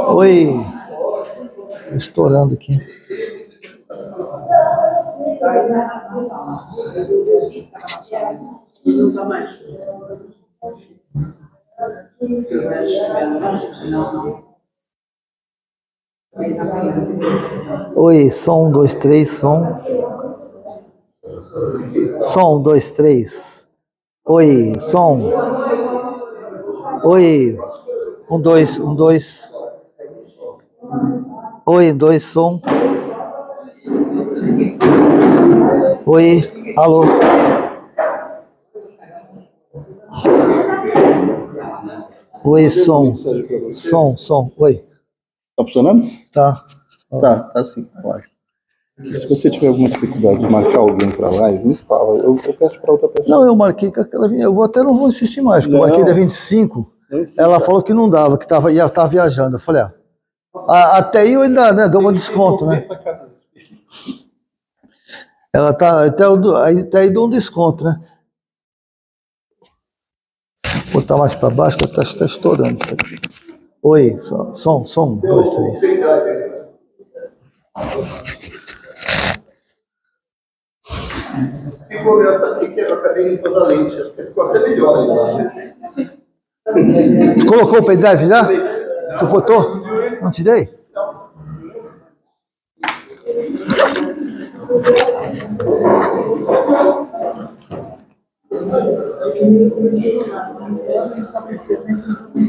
Oi. Estourando aqui. Oi, som 1, 2, 3, som. Som 1, 2, 3. Oi, som. Oi. 1, 2, 1, 2. Oi, 2, som. Oi, alô. Oi, som. Som. Oi. Tá funcionando? Tá. Tá sim, pode. Se você tiver alguma dificuldade de marcar alguém para live, me fala. Eu peço para outra pessoa. Não, eu marquei com aquela. Eu até não vou insistir mais, porque eu marquei dia 25. Ela falou que não dava, que ia estar viajando. Eu falei, até aí eu ainda, né, dou um desconto, né? Ela tá. Até aí dou um desconto, né? Vou botar mais para baixo, que está estourando isso aqui. Oi, som, 1, 2, 3. Ficou engraçado que eu acabei limpando a lente. Acho que ficou até melhor. Tu colocou o pendrive já? Tu botou? Não te dei?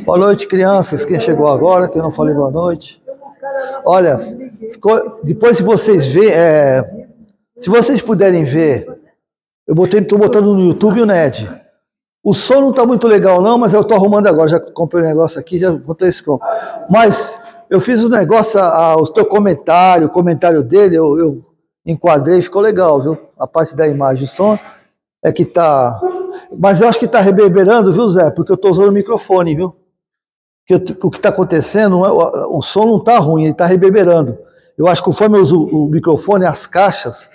Boa noite, crianças. Quem chegou agora, que eu não falei boa noite. Olha, depois se vocês verem, se vocês puderem ver, estou botando no YouTube o NED. O som não está muito legal não, mas eu estou arrumando agora. Já comprei um negócio aqui, já botei esse com. Mas eu fiz o negócio, o teu comentário, o comentário dele, eu enquadrei, ficou legal, viu? A parte da imagem, o som é que tá. Mas eu acho que tá reverberando, viu, Zé? Porque eu tô usando o microfone, viu? O que tá acontecendo, o som não tá ruim, ele tá reverberando. Eu acho que conforme eu uso o microfone, as caixas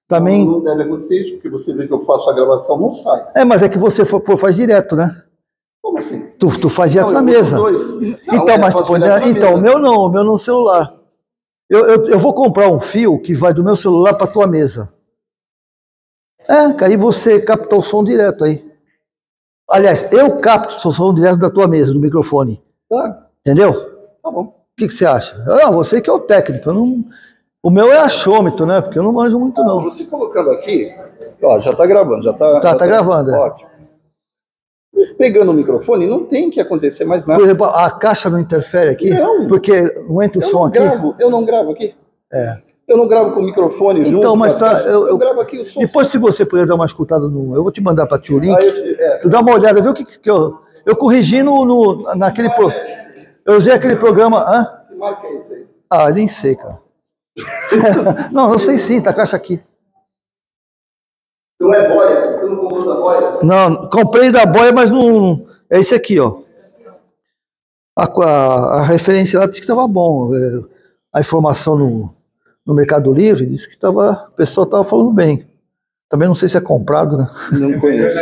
também. Não deve acontecer isso, porque você vê que eu faço a gravação, não sai. Mas é que você faz direto, né? Como assim? Tu faz direto na mesa. Então, mas tu pode. Então, o meu não no celular. Eu vou comprar um fio que vai do meu celular para tua mesa. Que aí você capta o som direto aí. Aliás, eu capto o som direto da tua mesa, do microfone. Tá. Entendeu? Tá bom. O que você acha? Não, você que é o técnico. O meu é achômetro, né? Porque eu não manjo muito, não. Você colocando aqui, ó, já tá gravando, já tá. Tá gravando, Ótimo. Pegando o microfone, não tem que acontecer mais nada. Por exemplo, a caixa não interfere aqui? Não. Porque não entra o som aqui? Eu não gravo aqui. Eu não gravo com o microfone junto. Então, mas eu gravo aqui o som. Depois, se você puder dar uma escutada no. Eu vou te mandar para ti o link. Tu dá uma olhada, vê o que eu corrigi naquele. Eu usei aquele programa. Que marca é esse aí? Nem sei, cara. Não sei sim, tá a caixa aqui. Não é boia? Tu não comprou da boia? Não, comprei da boia, mas não. É esse aqui, ó. A referência lá disse que estava bom. A informação no Mercado Livre disse que o pessoal estava falando bem. Também não sei se é comprado, né? Não conheço.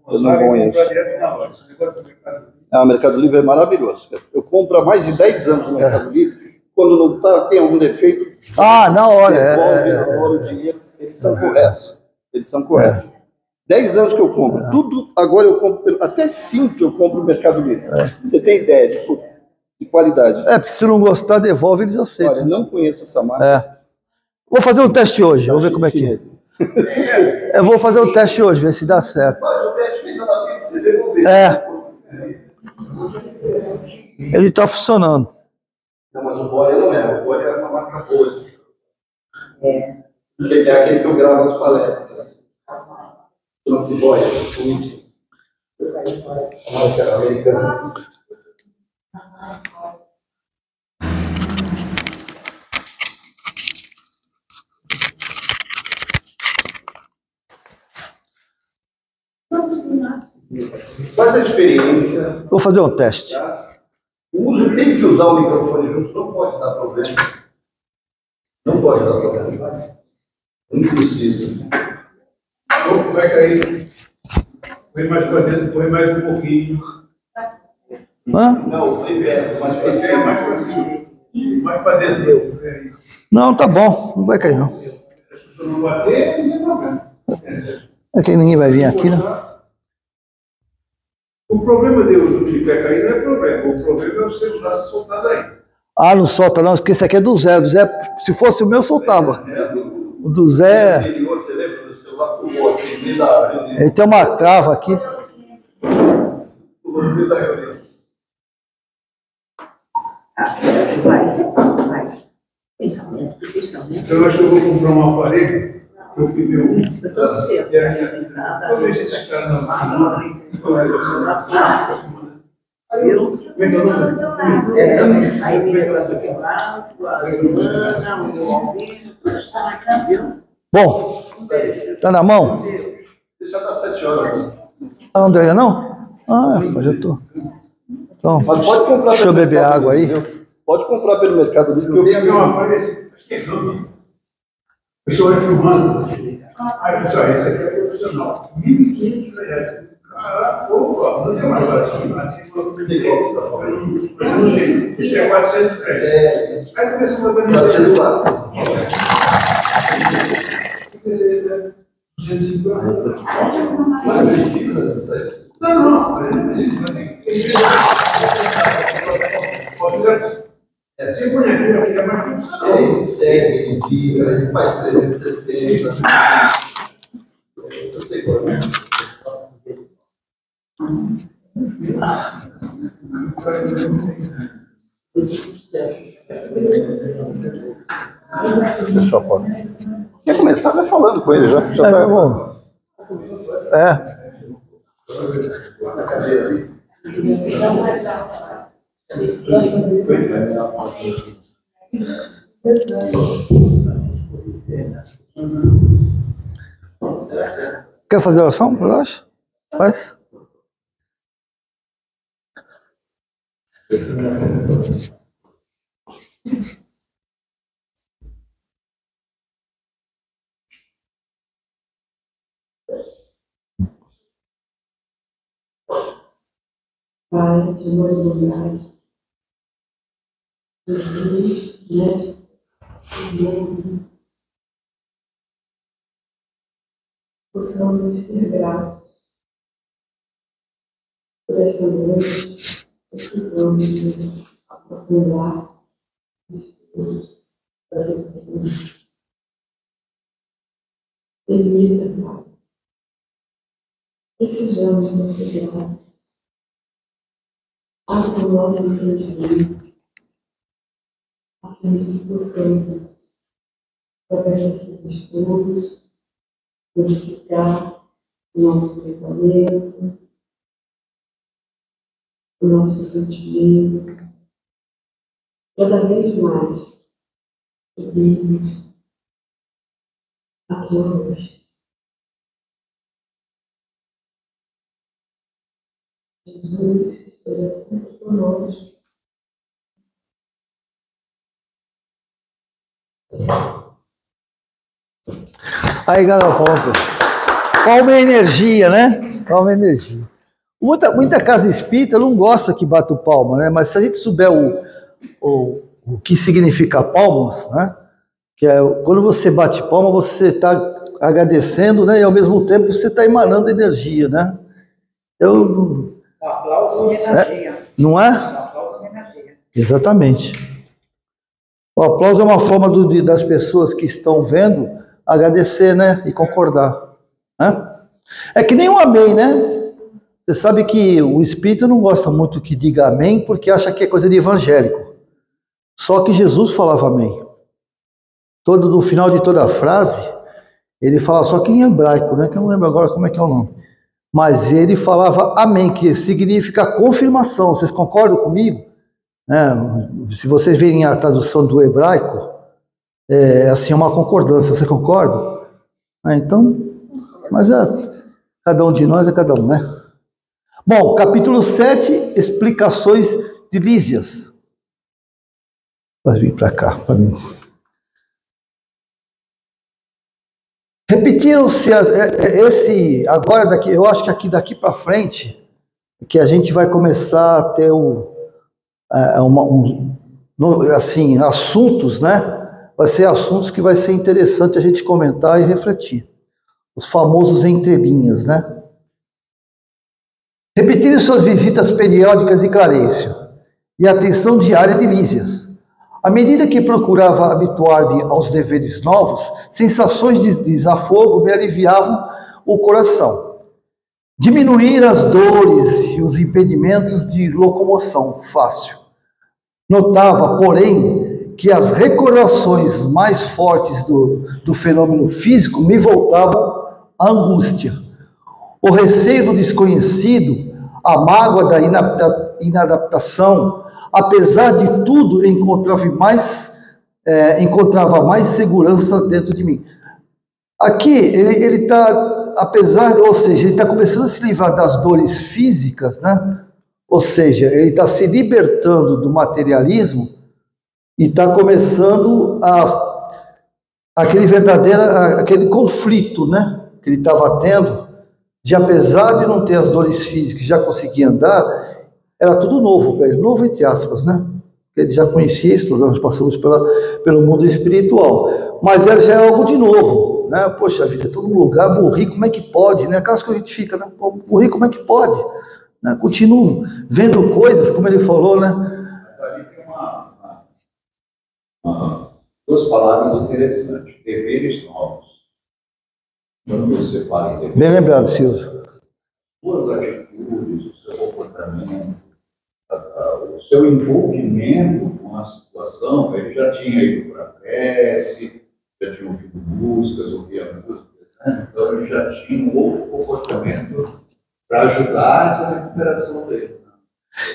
Eu não conheço. O Mercado Livre é maravilhoso. Eu compro há mais de 10 anos no Mercado Livre. Quando não tem algum defeito, na hora. Na hora o dinheiro. Eles são corretos. 10 anos que eu compro. Tudo agora eu compro, até cinto eu compro no Mercado Livre. Você tem ideia de qualidade. Porque se não gostar, devolve, eles aceitam. Olha, não conheço essa marca. Vou fazer um teste hoje, vamos ver como é que é. Eu vou fazer um teste hoje, ver se dá certo. Faz o teste que ainda dá tempo de você devolver. Ele está funcionando. Não, mas o Boia não é. O Boia é uma marca boa. É aquele que eu gravo as palestras. Chama-se Boia. Marca americana. Faz a experiência. Vou fazer um teste. O uso tem que usar o microfone junto, não pode dar problema. Não pode dar problema. Não existe isso. Como é que é isso? Põe mais para dentro, põe mais um pouquinho. Hã? Não, põe perto, mais para É cima. mais para cima. Mais para dentro. Não, tá bom. Não vai cair, não. Se você não bater, não tem problema. É que ninguém vai vir aqui, né? O problema do tripé cair não é problema. O problema é o celular se soltar daí. Ah, não solta não, porque esse aqui é do Zé. Do Zé, se fosse o meu, soltava. O do Zé, Você lembra do celular pulou assim, dentro da reunião? ele tem uma trava aqui. Pulou dentro da reunião. Vai. Pensamento. Então, eu acho que eu vou comprar um aparelho. Eu fui ver um. Eu tô certo. Vou ver se esse cara não Eu também. Aí me levanta quebrado, Bom, tá na mão? Já dá 7 horas. Ah, não deu ainda não? Ah, mas eu tô. Então, Mas pode comprar deixa eu pelo beber Mercado água aí. Livre, viu? Pode comprar pelo Mercado Livre. Eu vi uma aparelho, acho que é não. A pessoa vai filmando. Aí, pessoal, esse aqui é profissional. R$ 1.500. Caraca, opa, não tem mais baratinho. Isso é R$ 400. Aí começa a Para mandar celular. 250. Mas precisa disso aí. Não precisa fazer. Pode ser. Você põe aqui, é mais fácil. Ele segue, ele pisa, ele faz 360. Eu sei qual é. Deixa eu pôr. Quer começar? Vai falando com ele já. Já tá tá bom. É. na cadeira ali. Quer fazer oração, eu acho? Faz. Pai de amor e bondade, Jesus, mestre, mundo, possamos ser gratos por esta noite, que vamos aprofundar os estudos da doutrina. Permita, Pai, que sejamos auxiliados ao nosso entendimento, a fim de que possamos, através desses estudos, modificar o nosso pensamento, o nosso sentimento, cada vez mais seguirmos aqui hoje. Jesus esteja sempre conosco. Aí, galera, palma é energia, né? Palma é energia. Muita casa espírita não gosta que bata o palma, né? Mas se a gente souber o que significa palmas, né? Que é quando você bate palma, você está agradecendo, né? E ao mesmo tempo você está emanando energia, né? O aplauso homenageia. Não é? O aplauso homenageia. Exatamente. O aplauso é uma forma das pessoas que estão vendo agradecer, né? E concordar. Né? É que nem um amém, né? Você sabe que o espírita não gosta muito que diga amém, porque acha que é coisa de evangélico. Só que Jesus falava amém. No final de toda a frase, ele falava, só que em hebraico, né? Que eu não lembro agora como é que é o nome. Mas ele falava amém, que significa confirmação. Vocês concordam comigo? Se vocês verem a tradução do hebraico, é assim, uma concordância. Você concorda? Então, mas cada um de nós é cada um, né? Bom, capítulo 7, explicações de Lísias. Vai vir para cá, para mim. Repetiram-se esse agora daqui, eu acho que aqui daqui para frente que a gente vai começar a ter assim, assuntos, né? Vai ser assuntos que vai ser interessante a gente comentar e refletir. Os famosos entrelinhas, né? Repetiram suas visitas periódicas de Clarencio e a atenção diária de Lísias. À medida que procurava habituar-me aos deveres novos, sensações de desafogo me aliviavam o coração. Diminuir as dores e os impedimentos de locomoção fácil. Notava, porém, que as recordações mais fortes do fenômeno físico me voltavam à angústia. O receio do desconhecido, a mágoa da inadaptação, apesar de tudo, encontrava mais segurança dentro de mim. Aqui, ele está, ou seja, ele está começando a se livrar das dores físicas, né? Ou seja, ele está se libertando do materialismo e está começando aquele conflito, né? Que ele estava tendo, de apesar de não ter as dores físicas, já conseguia andar. Era tudo novo para ele, novo entre aspas, né? Ele já conhecia isso, nós passamos pelo mundo espiritual. Mas já é algo de novo, né? Poxa vida, todo lugar, morri, como é que pode, né? Aquelas coisas que a gente fica, né? Morri, como é que pode? Né? Continuo vendo coisas, como ele falou, né? Mas ali tem duas palavras interessantes, deveres novos. Quando você fala em deveres, bem lembrado, Silvio. Suas atitudes, o seu comportamento, o seu envolvimento com a situação, ele já tinha ido para a prece, já tinha ouvido músicas, ouvia músicas, né? Então ele já tinha um outro comportamento para ajudar essa recuperação dele.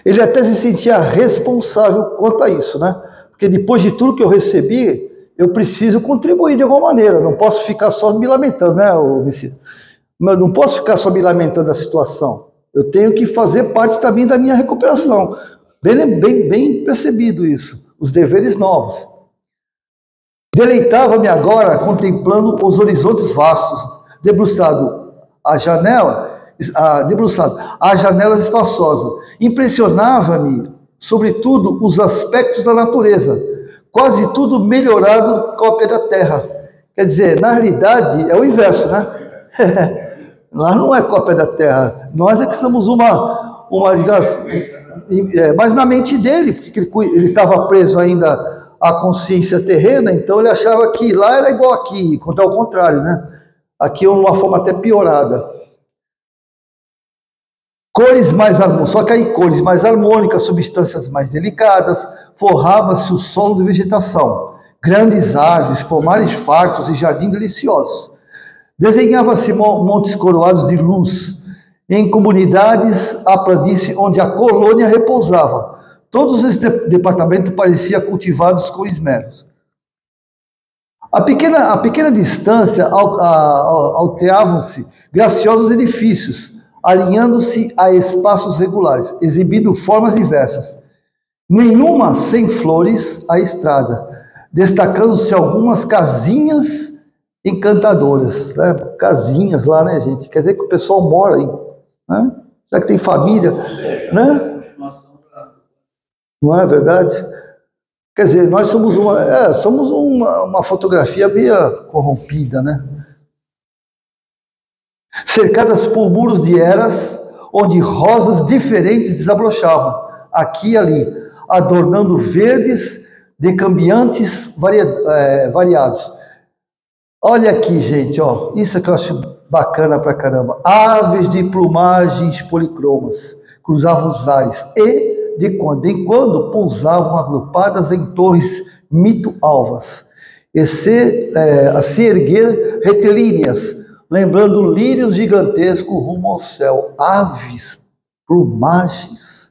Ele até se sentia responsável quanto a isso, né? Porque depois de tudo que eu recebi, eu preciso contribuir de alguma maneira, não posso ficar só me lamentando, né, Messias? Não posso ficar só me lamentando da situação. Eu tenho que fazer parte também da minha recuperação. Bem percebido isso. Os deveres novos. Deleitava-me agora contemplando os horizontes vastos, debruçado à janelas espaçosas. Impressionava-me, sobretudo, os aspectos da natureza. Quase tudo melhorado cópia da terra. Quer dizer, na realidade, é o inverso, né? Nós não é cópia da terra, nós é que somos mas na mente dele, porque ele estava preso ainda à consciência terrena, então ele achava que lá era igual aqui, quando é o contrário, né? Aqui é uma forma até piorada. Só que aí cores mais harmônicas, substâncias mais delicadas, forrava-se o solo de vegetação, grandes árvores, pomares fartos e jardim deliciosos. Desenhava-se montes coroados de luz, em comunidades à planície onde a colônia repousava. Todos os departamentos pareciam cultivados com esmeros. A pequena distância alteavam-se graciosos edifícios, alinhando-se a espaços regulares, exibindo formas diversas. Nenhuma sem flores a estrada, destacando-se algumas casinhas encantadoras, né? Casinhas lá, né, gente? Quer dizer que o pessoal mora aí, né? Já que tem família, né? Não é verdade? Quer dizer, nós somos uma fotografia meio corrompida, né? Cercadas por muros de eras, onde rosas diferentes desabrochavam, aqui e ali, adornando verdes de cambiantes variados. Olha aqui, gente, ó, isso é que eu acho bacana pra caramba. Aves de plumagens policromas cruzavam os ares e, de quando em quando, pousavam agrupadas em torres mito-alvas, a se erguer retilíneas, lembrando lírios gigantescos rumo ao céu. Aves, plumagens.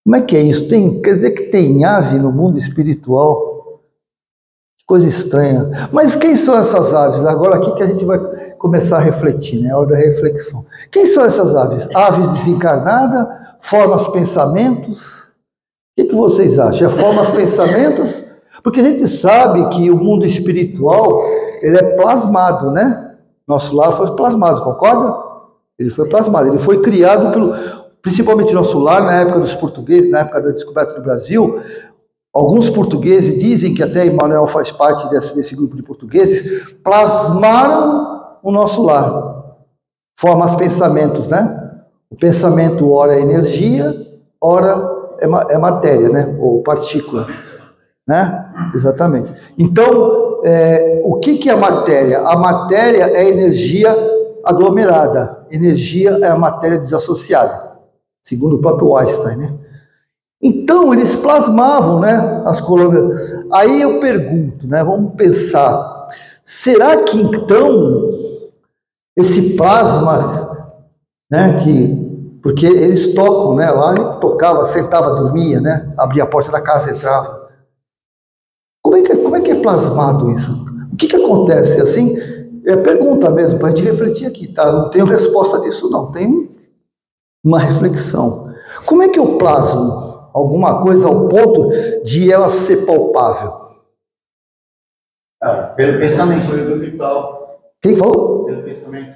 Como é que é isso? Quer dizer que tem ave no mundo espiritual? Coisa estranha. Mas quem são essas aves? Agora aqui que a gente vai começar a refletir, né? A hora da reflexão. Quem são essas aves? Aves desencarnadas? Formas pensamentos? O que vocês acham? É formas pensamentos? Porque a gente sabe que o mundo espiritual, ele é plasmado, né? Nosso lar foi plasmado, concorda? Ele foi plasmado, ele foi criado principalmente nosso lar, na época dos portugueses, na época da descoberta do Brasil. Alguns portugueses dizem que até Emmanuel faz parte desse grupo de portugueses, plasmaram o nosso lar. Forma os pensamentos, né? O pensamento, ora é energia, ora é matéria, né? Ou partícula, né? Exatamente. Então, o que é a matéria? A matéria é energia aglomerada. Energia é a matéria desassociada, segundo o próprio Einstein, né? Então, eles plasmavam, né, as colônias. Aí eu pergunto, né, vamos pensar, será que então esse plasma, né, porque eles tocam, né, lá ele tocava, sentava, dormia, né, abria a porta da casa, entrava. Como é que é plasmado isso? O que acontece? Assim, é pergunta mesmo, para a gente refletir aqui, tá? Não tenho resposta disso, não. Tem uma reflexão. Como é que eu plasmo alguma coisa ao ponto de ela ser palpável? Pelo pensamento, pelo vital. Quem falou? Pelo pensamento.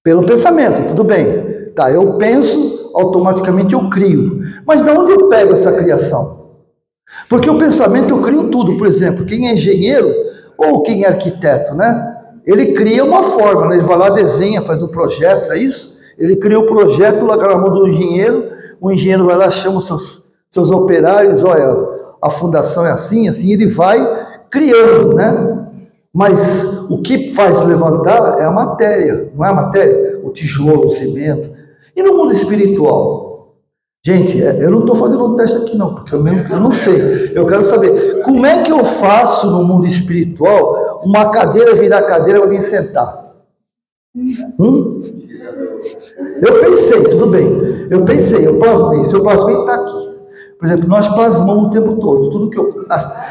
Pelo pensamento, tudo bem. Tá, eu penso, automaticamente eu crio. Mas de onde eu pego essa criação? Porque o pensamento eu crio tudo. Por exemplo, quem é engenheiro ou quem é arquiteto, né? Ele cria uma forma, né? Ele vai lá, desenha, faz um projeto, não é isso? Ele cria o projeto, lá na mão do engenheiro, o engenheiro vai lá, chama os seus operários, olha, a fundação é assim, assim, ele vai criando, né? Mas o que faz levantar é a matéria, não é a matéria? O tijolo, o cimento. E no mundo espiritual? Gente, eu não estou fazendo um teste aqui não, porque eu não sei. Eu quero saber, como é que eu faço no mundo espiritual uma cadeira virar cadeira para me sentar? Eu pensei, tudo bem. Eu pensei, eu plasmei. Se eu plasmei, está aqui. Por exemplo, nós plasmamos o tempo todo. Tudo que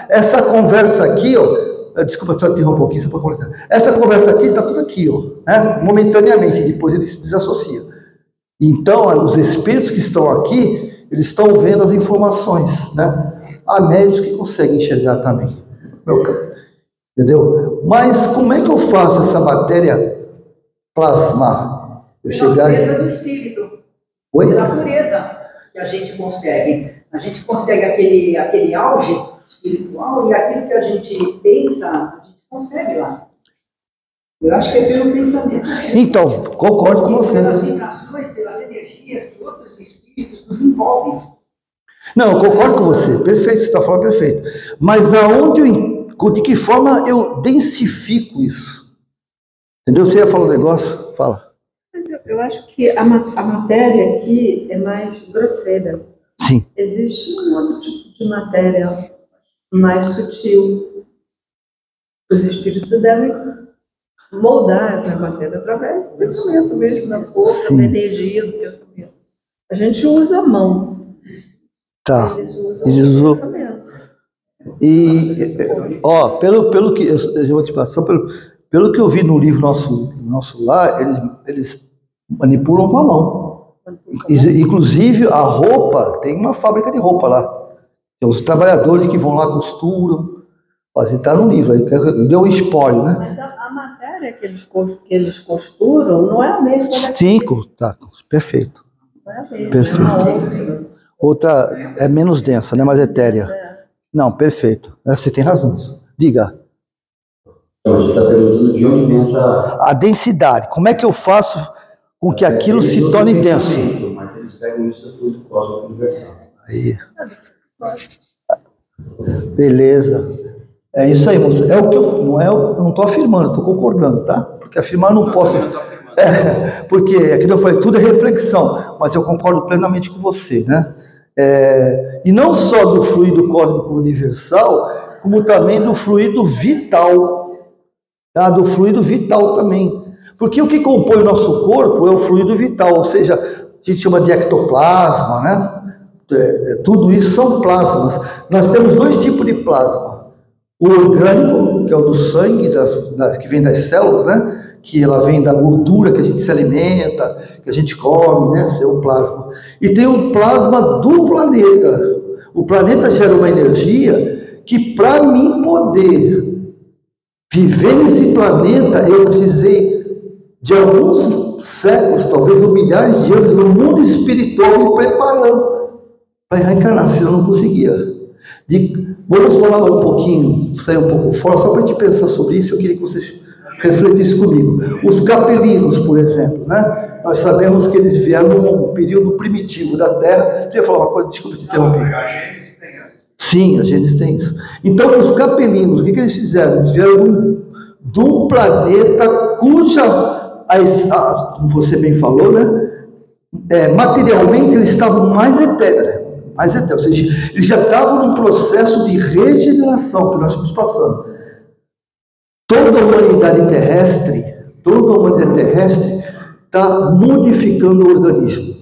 essa conversa aqui, ó. Desculpa, eu interromper um pouquinho só para conversar. Essa conversa aqui está tudo aqui, ó, né? Momentaneamente. Depois ele se desassocia. Então, os espíritos que estão aqui, eles estão vendo as informações, né? Há médios que conseguem enxergar também. Entendeu? Mas como é que eu faço essa matéria plasmar? Eu chegar... Pela pureza do espírito. Oi? Pela pureza que a gente consegue. A gente consegue aquele auge espiritual e aquilo que a gente pensa, a gente consegue lá. Eu acho que é pelo pensamento. Então, concordo com você. Pelas vibrações, pelas energias que outros espíritos nos envolvem. Não, eu concordo com você. Perfeito, você está falando perfeito. Mas de que forma eu densifico isso? Entendeu? Você ia falar um negócio? Fala. Eu acho que a matéria aqui é mais grosseira. Sim. Existe um outro tipo de matéria mais sutil. Os espíritos devem moldar essa matéria através do pensamento mesmo, da força, Sim. da energia do pensamento. A gente usa a mão. Tá. Eles usam o pensamento. E, ó, pelo que eu vou te passar, pelo que eu vi no livro nosso lá, eles manipulam com a mão. Inclusive, a roupa, tem uma fábrica de roupa lá. Tem os trabalhadores que vão lá, costuram, fazem, tá no livro, aí deu um espólio, né? Mas a matéria que eles costuram não é a mesma. Cinco, tá, perfeito. Não é a mesma. Perfeito. É uma Outra é menos densa, né? Mais etérea. Não, perfeito. Você tem razão. Diga. Então, você está perguntando de onde vem essa... A densidade. Como é que eu faço com que aquilo se torne denso? Mas eles pegam isso do fluido cósmico universal. Aí. Beleza. É isso aí, moça. É o que eu não estou afirmando, estou concordando, tá? Porque afirmar eu não posso. Porque, aqui eu falei, tudo é reflexão, mas eu concordo plenamente com você, né? E não só do fluido cósmico universal, como também do fluido vital, tá? Do fluido vital também. Porque o que compõe o nosso corpo é o fluido vital, ou seja, a gente chama de ectoplasma, né? Tudo isso são plasmas. Nós temos dois tipos de plasma. O orgânico, que é o do sangue, que vem das células, né? Que ela vem da gordura que a gente se alimenta, que a gente come, né? Esse é o plasma. E tem o plasma do planeta. O planeta gera uma energia que, para mim poder viver nesse planeta, eu precisei de alguns séculos, talvez ou milhares de anos, no mundo espiritual me preparando para reencarnar, senão eu não conseguia. Vamos falar um pouquinho, sair um pouco fora, só para a gente pensar sobre isso. Eu queria que vocês refletissem comigo. Os capelinos, por exemplo, né? Nós sabemos que eles vieram num período primitivo da Terra. Você ia falar uma coisa, desculpa te interromper. A Gênesis tem essa. Sim, a Gênesis tem isso. Então, os capelinos, o que eles fizeram? Eles vieram de um planeta cuja, como você bem falou, né? Materialmente eles estavam mais etéreos. Ou seja, eles já estavam num processo de regeneração que nós estamos passando. Toda a humanidade terrestre está modificando o organismo.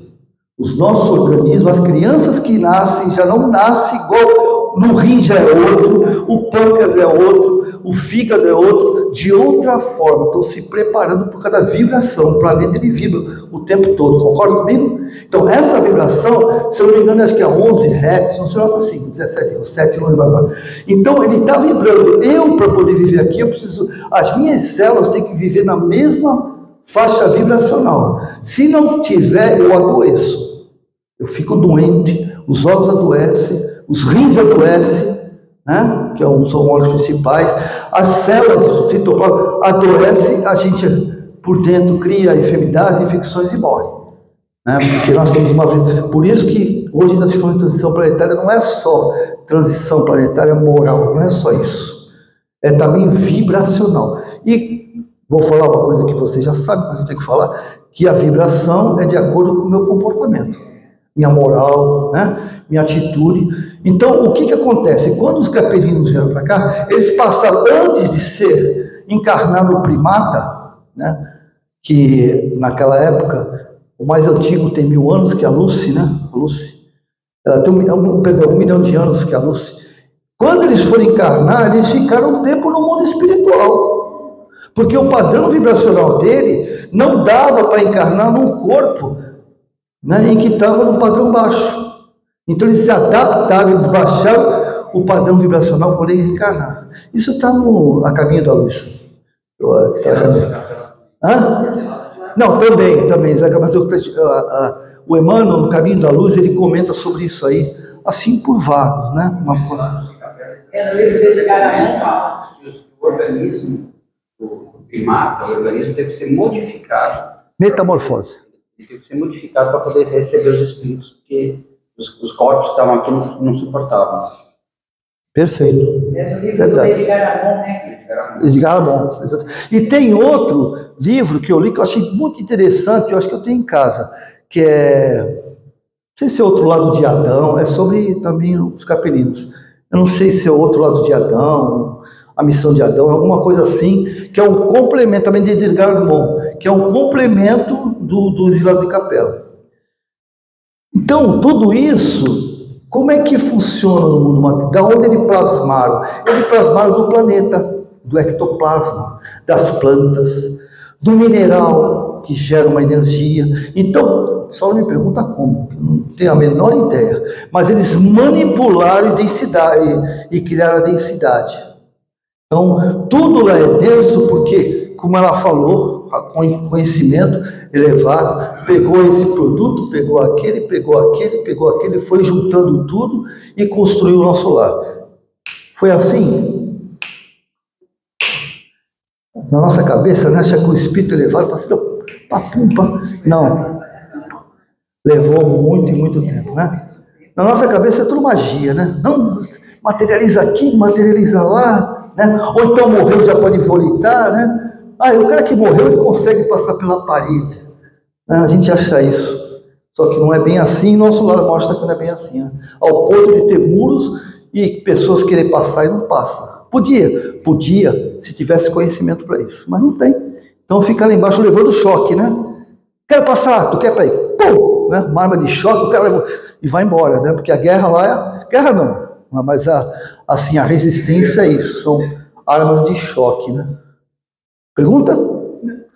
Os nossos organismos, as crianças que nascem, já não nascem igual, no rim já é outro, o pâncreas é outro, o fígado é outro, de outra forma. Estão se preparando por cada vibração. O planeta ele vibra o tempo todo, concorda comigo? Então, essa vibração, se eu não me engano, acho que é 11 Hz, não sei assim, 17, 7, não lembro agora. Então, ele está vibrando. Eu, para poder viver aqui, eu preciso, as minhas células têm que viver na mesma faixa vibracional. Se não tiver, eu adoeço. Eu fico doente, os olhos adoecem, os rins adoecem, né? Que são órgãos principais, as células citoplasma adoecem, a gente por dentro cria enfermidades, infecções e morre. Né? Porque nós temos por isso que hoje nós falamos de transição planetária, não é só transição planetária moral, não é só isso. É também vibracional. E vou falar uma coisa que você já sabe, mas eu tenho que falar, que a vibração é de acordo com o meu comportamento, minha moral, né? Minha atitude. Então, o que acontece? Quando os capelinos vieram para cá, eles passaram, antes de encarnar no primata, né? Que naquela época, o mais antigo tem 1000 anos, que é a Lucy, né? A Lucy. Ela tem 1 milhão de anos, que é a Lucy. Quando eles foram encarnar, eles ficaram um tempo no mundo espiritual. Porque o padrão vibracional dele não dava para encarnar num corpo, né, em que estava no padrão baixo. Então eles se adaptaram, eles baixaram o padrão vibracional para poder reencarnar. Isso está a caminho da luz. Não, também. O Emmanuel, no Caminho da Luz, ele comenta sobre isso aí, assim por vagos, né? No livro de Edgar fala que o organismo, o primata, o organismo deve ser modificado. Metamorfose. Ele teve que ser modificado para poder receber os espíritos, porque os corpos que estavam aqui não suportavam. Perfeito. No livro do Edgar Amon, né? Edgar Amon, exato. E tem outro livro que eu li que eu achei muito interessante, eu acho que eu tenho em casa, que é, não sei se é Outro Lado de Adão, é sobre também os capelinos. Eu não sei se é Outro Lado de Adão, a missão de Adão, alguma coisa assim, que é um complemento também de Edgar Amon, que é um complemento do Exilado de Capela. Então, tudo isso, como é que funciona no mundo material? Da onde ele plasmaram? Ele plasmaram do planeta, do ectoplasma, das plantas, do mineral que gera uma energia. Então, só não me pergunta como, eu não tenho a menor ideia, mas eles manipularam a densidade e criaram a densidade. Então, tudo lá é denso porque, como ela falou, com conhecimento elevado, pegou esse produto, pegou aquele, foi juntando tudo e construiu o nosso lar. Foi assim? Na nossa cabeça, né? Acha que o espírito elevado fala assim, não. Levou muito tempo, né? Na nossa cabeça é tudo magia, né? Não, materializa aqui, materializa lá, né? Ou então morreu, já pode voltar, né? O cara que morreu, ele consegue passar pela parede. Né? A gente acha isso. Só que não é bem assim, nosso lado mostra que não é bem assim. Né? Ao ponto de ter muros e pessoas querem passar e não passam. Podia, se tivesse conhecimento para isso, mas não tem. Então fica lá embaixo levando choque, né? Quero passar, tu quer para ir? Pum! Né? Uma arma de choque, o cara leva e vai embora, né? Porque a guerra lá é... Guerra não, mas a resistência é isso, são armas de choque, né? Pergunta?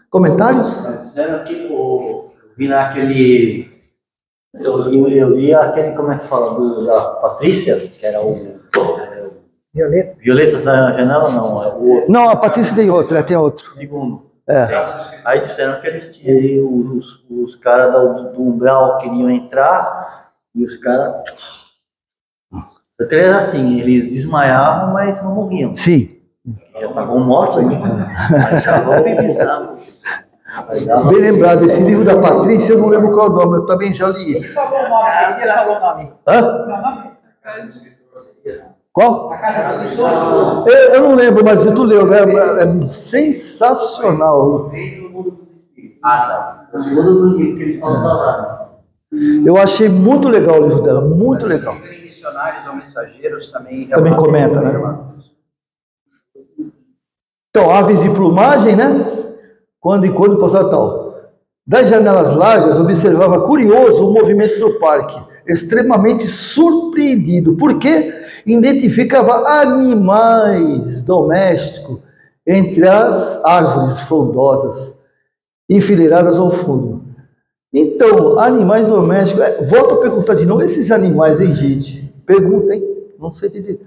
Comentários? Dizendo que eu vi naquele... Eu li aquele, como é que fala, da Patrícia, que era o... Violeta da Janela, não, é o outro. Não, a Patrícia tem outro, ela tem outro. Segundo. Aí disseram que os caras do umbral queriam entrar e os caras. Era assim, eles desmaiavam, mas não morriam. Sim. Já estavam mortos, né? Mas estavam bizarro. Bem lembrado, esse livro da Patrícia, eu não lembro qual é o nome, eu também já li. Ele falou o nome, você falou o nome. Hã? Meu nome? Qual? A Casa dos Tesouro. Eu não lembro, mas tu leu, né? É sensacional. Ah, tá. O segundo do livro que eles falam lá. Eu achei muito legal o livro dela, muito legal. Em Missionários ou Mensageiros também. Também comenta, né? Então, aves de plumagem, né? Quando em quando passava tal. Das janelas largas, observava curioso o movimento do parque, extremamente surpreendido, porque identificava animais domésticos entre as árvores frondosas, enfileiradas ao fundo. Então, animais domésticos, volto a perguntar de novo, esses animais, hein, gente? Pergunta, hein? Não sei te dizer.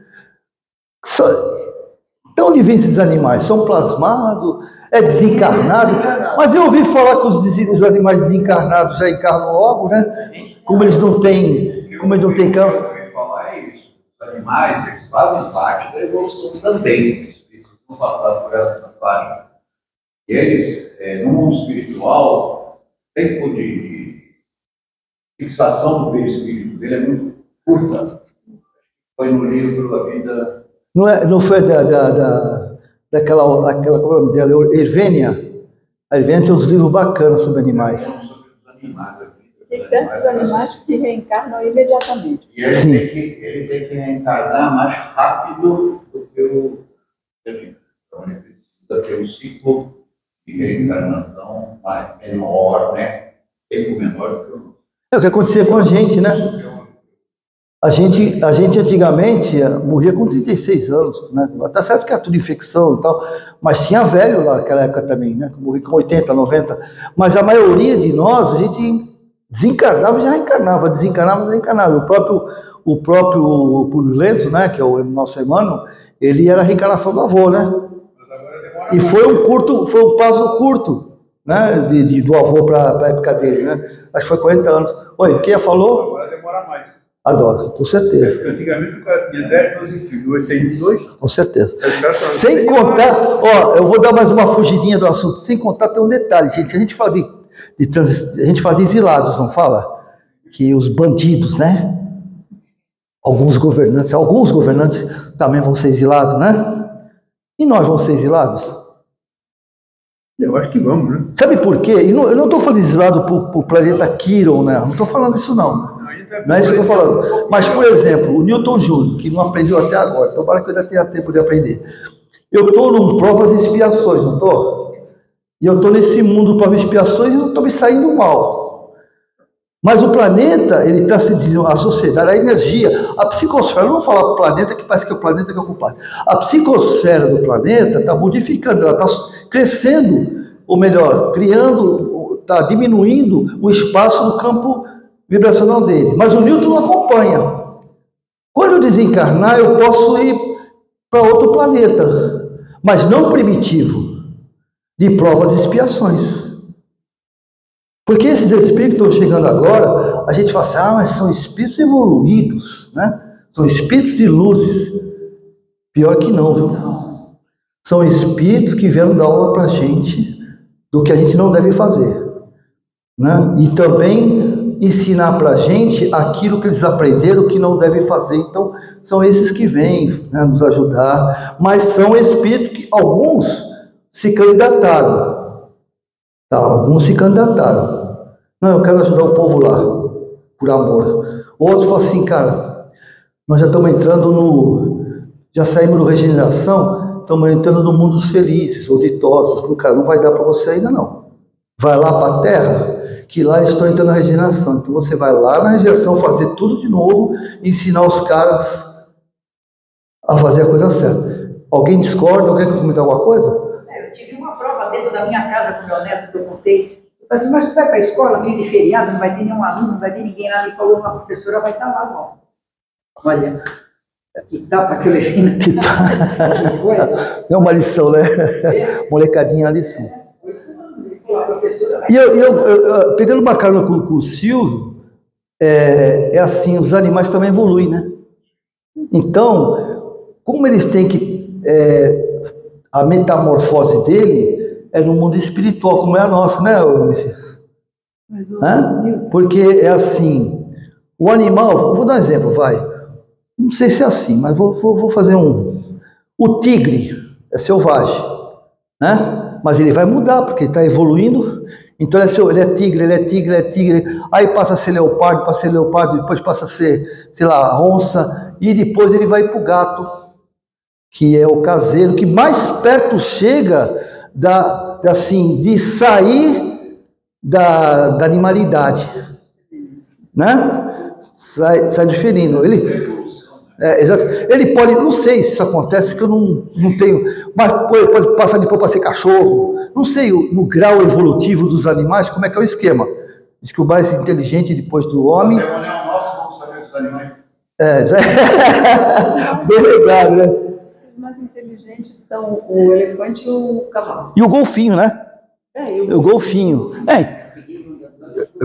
De onde vêm esses animais? São plasmados? É desencarnado? Mas eu ouvi falar que os animais desencarnados já encarnam logo, né? Como eles não têm campo. Eu ouvi falar isso. Os animais, eles fazem parte da evolução também. Eles precisam passar por essa fase. E eles, no mundo espiritual, o tempo de fixação do perispírito dele é muito curta. Foi no livro A Vida... Não foi daquela como é o nome dela? Ervênia? A Ervênia tem uns livros bacanas sobre animais. Sobre os animais. Tem certos animais que reencarnam imediatamente. E ele tem que reencarnar mais rápido do que o gente. Então ele precisa ter um ciclo de reencarnação mais menor, né? Tempo menor do que o nosso. É o que acontecia com a gente, né? A gente antigamente morria com 36 anos, né? Tá certo que era tudo infecção e tal, mas tinha velho lá naquela época também, né? Morria com 80, 90. Mas a maioria de nós, a gente desencarnava e já reencarnava, desencarnava e reencarnava. O próprio Purulento, né? Que é o nosso irmão, ele era a reencarnação do avô, né? E foi um prazo curto, né? Do avô para a época dele, né? Acho que foi 40 anos. Oi, quem falou? Agora demora mais. Adoro, com certeza. Antigamente o cara tinha 10, 12 filhos, hoje tem 2. Com certeza. Sem contar, ó, eu vou dar mais uma fugidinha do assunto. Sem contar, tem um detalhe, gente. A gente fala a gente fala de exilados, não fala? Que os bandidos, né? Alguns governantes também vão ser exilados, né? E nós vamos ser exilados? Eu acho que vamos, né? Sabe por quê? Eu não estou falando exilado para o planeta Quiron, né? Não estou falando isso, não. Não é isso que eu estou falando. Mas, por exemplo, o Newton Júnior, que não aprendeu até agora, tomara que eu ainda tenha tempo de aprender. Eu estou num provas e expiações, não estou? E eu estou nesse mundo provas e expiações e não estou me saindo mal. Mas o planeta, ele está se dizendo, a sociedade, a energia, a psicosfera, eu não vou falar planeta, que parece que é o planeta que é o culpado. A psicosfera do planeta está modificando, ela está crescendo, ou melhor, está diminuindo o espaço no campo vibracional dele, mas o Newton não acompanha. Quando eu desencarnar, eu posso ir para outro planeta, mas não primitivo, de provas e expiações. Porque esses espíritos que estão chegando agora, a gente fala assim, mas são espíritos evoluídos, né? São espíritos de luzes. Pior que não, viu? São espíritos que vieram dar aula para a gente do que a gente não deve fazer, né? E também ensinar para a gente aquilo que eles aprenderam que não deve fazer. Então, são esses que vêm, né, nos ajudar, mas são espíritos que alguns se candidataram. Tá, alguns se candidataram. Não, eu quero ajudar o povo lá, por amor. Outros falam assim, cara, nós já estamos entrando já saímos do regeneração, estamos entrando no mundo dos felizes, ou ditosos. Cara, não vai dar para você ainda não. Vai lá para a Terra, que lá eles estão entrando na regeneração. Então você vai lá na regeneração fazer tudo de novo, ensinar os caras a fazer a coisa certa. Alguém discorda? Alguém quer comentar alguma coisa? Eu tive uma prova dentro da minha casa com o meu neto que eu contei. Eu falei assim, mas tu vai para a escola, meio de feriado, não vai ter nenhum aluno, não vai ter ninguém lá. Ele falou, uma professora vai estar lá, ó. Olha, que tapa que eu levei. Que coisa. É uma lição, né? Molecadinha, a lição. professora. E pegando uma carona com o Silvio, é assim, os animais também evoluem, né? Então, como eles têm que... a metamorfose dele é no mundo espiritual, como é a nossa, né, Messias? Porque é assim, o animal, vou dar um exemplo, vai. Não sei se é assim, mas vou fazer um. O tigre é selvagem, né? Mas ele vai mudar, porque ele está evoluindo. Então ele é tigre, ele é tigre, ele é tigre. Aí passa a ser leopardo, depois passa a ser, sei lá, onça. E depois ele vai para o gato, que é o caseiro, que mais perto chega de sair da animalidade, né? Sai diferindo. Ele pode, não sei se isso acontece, porque eu não tenho, mas pode passar depois para ser cachorro. Não sei no grau evolutivo dos animais, como é que é o esquema. Diz que o mais inteligente depois do homem... Vamos saber dos animais. Bem lembrado, né? Os mais inteligentes são o elefante e o cavalo. E o golfinho, né? O golfinho.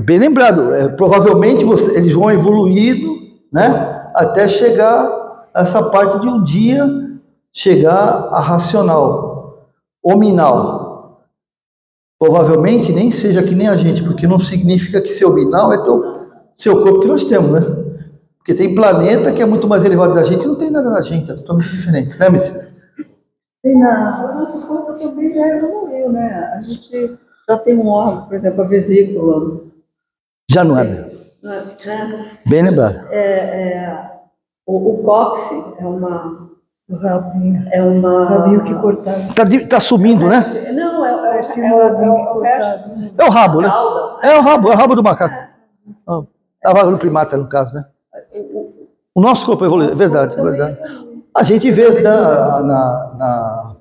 Bem lembrado. Provavelmente eles vão evoluindo, né? Até chegar a essa parte de um dia chegar a racional, hominal. Provavelmente nem seja que nem a gente, porque não significa que ser hominal é seu corpo que nós temos, né? Porque tem planeta que é muito mais elevado da gente e não tem nada da gente, é totalmente diferente, né, Messias? O nosso corpo também já evoluiu, né? A gente já tem um órgão, por exemplo, a vesícula. Já não é, né? Bem lembrado. O cóccix é uma... O rabinho. É uma... Rabinho que cortado. Tá sumindo, né? Não, é o resto. É o rabo, né? É o rabo do macaco. É o primata, no caso, né? O nosso corpo evolui, é verdade. A gente vê na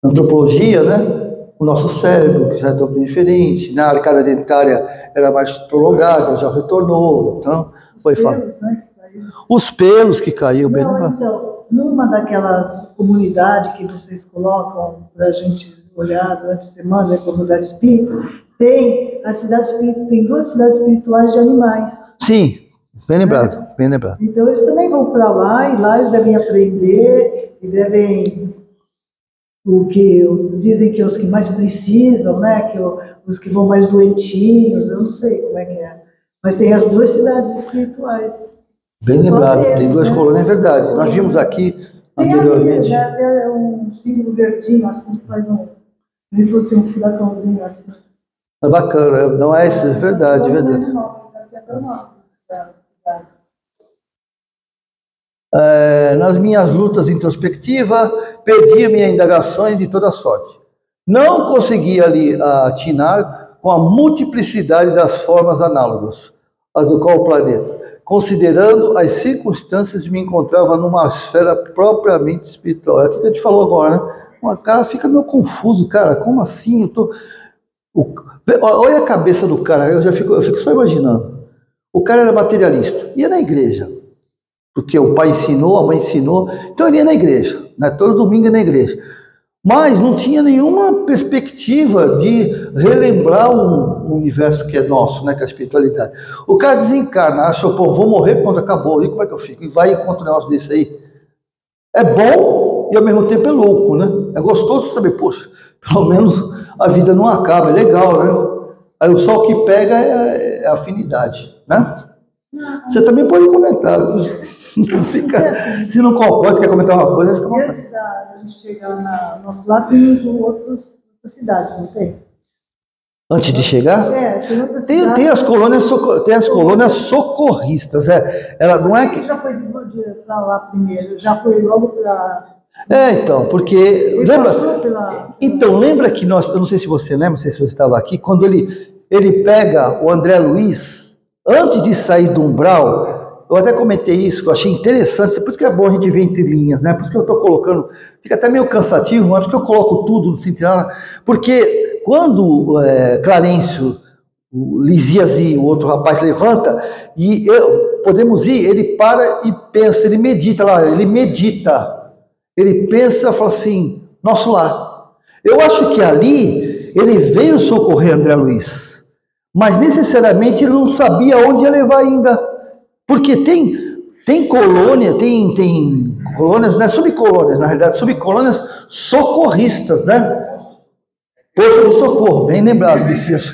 antropologia, né? O nosso cérebro, que já é totalmente diferente, na arcada dentária era mais prolongada, já retornou, então foi falado. Os pelos que caiu, bem lembrado. Então, numa daquelas comunidades que vocês colocam para a gente olhar durante a semana, a comunidade espírita, tem a cidade espírita, tem 2 cidades espirituais de animais. Sim, bem lembrado, bem lembrado. Então eles também vão para lá e lá eles devem aprender e devem dizem que os que mais precisam, né? Que os que vão mais doentinhos, eu não sei como é que é. Mas tem as 2 cidades espirituais. Bem lembrado, tem 2 colônias, é verdade. Nós vimos aqui anteriormente. Tem até um símbolo verdinho assim, que faz como se fosse um furacãozinho assim. É bacana, não é isso? É verdade, é verdade. Nas minhas lutas introspectivas, perdi minhas indagações de toda sorte. Não conseguia ali atinar com a multiplicidade das formas análogas, as do qual o planeta. Considerando as circunstâncias, me encontrava numa esfera propriamente espiritual. É aquilo que a gente falou agora, né? O cara fica meio confuso, cara, como assim? Olha a cabeça do cara, eu fico só imaginando. O cara era materialista, ia na igreja, porque o pai ensinou, a mãe ensinou, então ele ia na igreja, né? Todo domingo ia na igreja. Mas não tinha nenhuma perspectiva de relembrar um universo que é nosso, né, que é a espiritualidade. O cara desencarna, achou, pô, vou morrer, pronto, acabou, e como é que eu fico? E vai e encontra um negócio desse aí. É bom e ao mesmo tempo é louco, né? É gostoso saber, poxa, pelo menos a vida não acaba, é legal, né? Aí só o que pega é a afinidade, né? Você também pode comentar, não fica, se não concorda, se quer comentar uma coisa, fica à vontade. Antes da gente chegar no nosso lado, tem outras cidades, não tem? Antes de chegar? Tem outras cidades. Tem as colônias socorristas. Ela não é que... Já foi para lá primeiro, já foi logo para... então, porque... Lembra que nós... Eu não sei se você lembra, não sei se você estava aqui, quando ele pega o André Luiz, antes de sair do umbral... Eu até comentei isso, que eu achei interessante, por isso que é bom a gente ver entre linhas, né? Por isso que eu estou colocando, fica até meio cansativo, mas porque eu coloco tudo sem tirar, porque quando Clarencio, o Lisias e o outro rapaz levanta, e podemos ir, ele para e pensa, ele medita, ele pensa, fala assim, nosso lar. Eu acho que ali ele veio socorrer André Luiz, mas necessariamente ele não sabia onde ia levar ainda, porque tem colônia, tem colônias, né, subcolônias, na realidade, subcolônias socorristas, né? Posto de socorro, bem lembrado, Messias.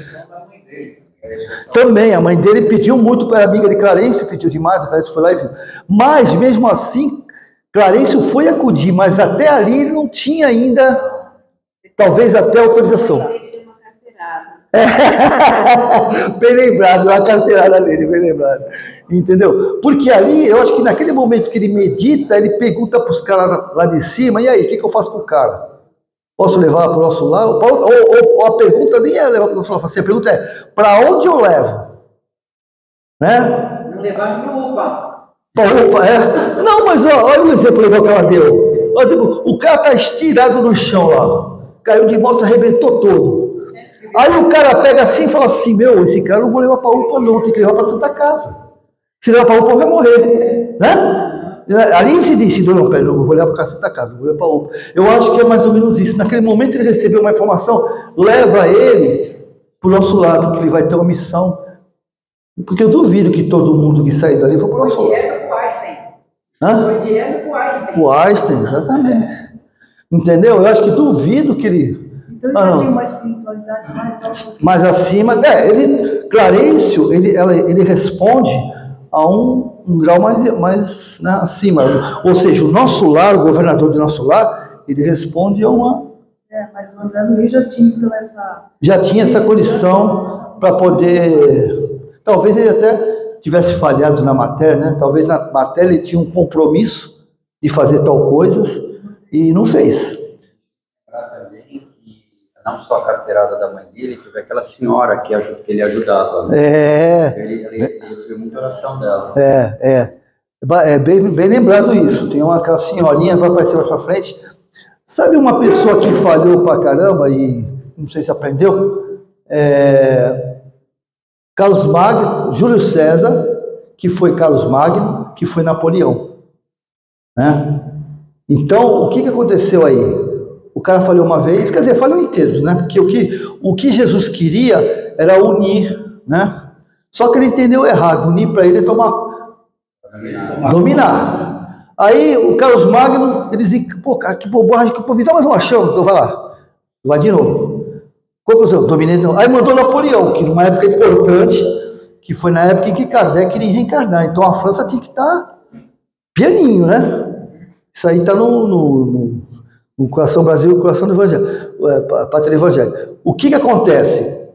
Também, a mãe dele pediu muito para a amiga de Clarence, pediu demais, a Clarence foi lá e viu. Mas, mesmo assim, Clarence foi acudir, mas até ali ele não tinha ainda, talvez até autorização. Bem lembrado, a carteirada dele, bem lembrado. Entendeu? Porque ali, eu acho que naquele momento que ele medita, ele pergunta para os caras lá de cima, e aí, o que eu faço com o cara? Posso levar para o nosso lado? Ou a pergunta nem é levar para o nosso lado, a pergunta é, para onde eu levo? Né? Não levar para o UPA. Para o UPA, é. Não, mas olha o exemplo legal que ela deu. Por exemplo, o cara está estirado no chão lá, caiu de moto, arrebentou todo. Aí o cara pega assim e fala assim, meu, esse cara não vou levar para a UPA não, tem que levar para a Santa Casa. Se levar para a UPA vai morrer, né? Ali se disse, não, pera, não vou levar para a Santa Casa, vou levar para a UPA. Eu acho que é mais ou menos isso. Naquele momento ele recebeu uma informação, leva ele para o nosso lado, que ele vai ter uma missão. Porque eu duvido que todo mundo que sair dali for para o nosso lado. Foi direto para o Einstein. Hã? Foi direto para o Einstein. O Einstein, exatamente. Entendeu? Eu acho que duvido que ele... Então ele já tinha uma espiritualidade mais acima. Clarencio, ele responde a um grau mais né, acima. Ou seja, o nosso lar, o governador do nosso lar, ele responde a uma... mas o André Luiz já tinha então Já tinha essa condição para poder... Talvez ele até tivesse falhado na matéria, né? Talvez na matéria ele tinha um compromisso de fazer tal coisas e não fez. Não só a carteirada da mãe dele, teve aquela senhora que ele ajudava. Né? Ele recebeu muita oração dela. É bem lembrado isso. Tem aquela senhorinha, vai aparecer mais pra frente. Sabe uma pessoa que falhou pra caramba e não sei se aprendeu? Carlos Magno, Júlio César, que foi Carlos Magno, que foi Napoleão. Né? Então, o que aconteceu aí? O cara falhou uma vez, quer dizer, falhou em termos, né? Porque o que Jesus queria era unir, né? Só que ele entendeu errado. Unir para ele é dominar. Aí o Carlos Magno, ele dizia, pô, cara, que bobagem, que me dá mais uma chance. Então vai lá, vai de novo. Conclusão, dominei de novo. Aí mandou Napoleão, que numa época importante, que foi na época em que Kardec queria reencarnar. Então a França tinha que estar pianinho, né? Isso aí está no coração Brasil, o coração do Evangelho, a pátria do Evangelho. O que acontece?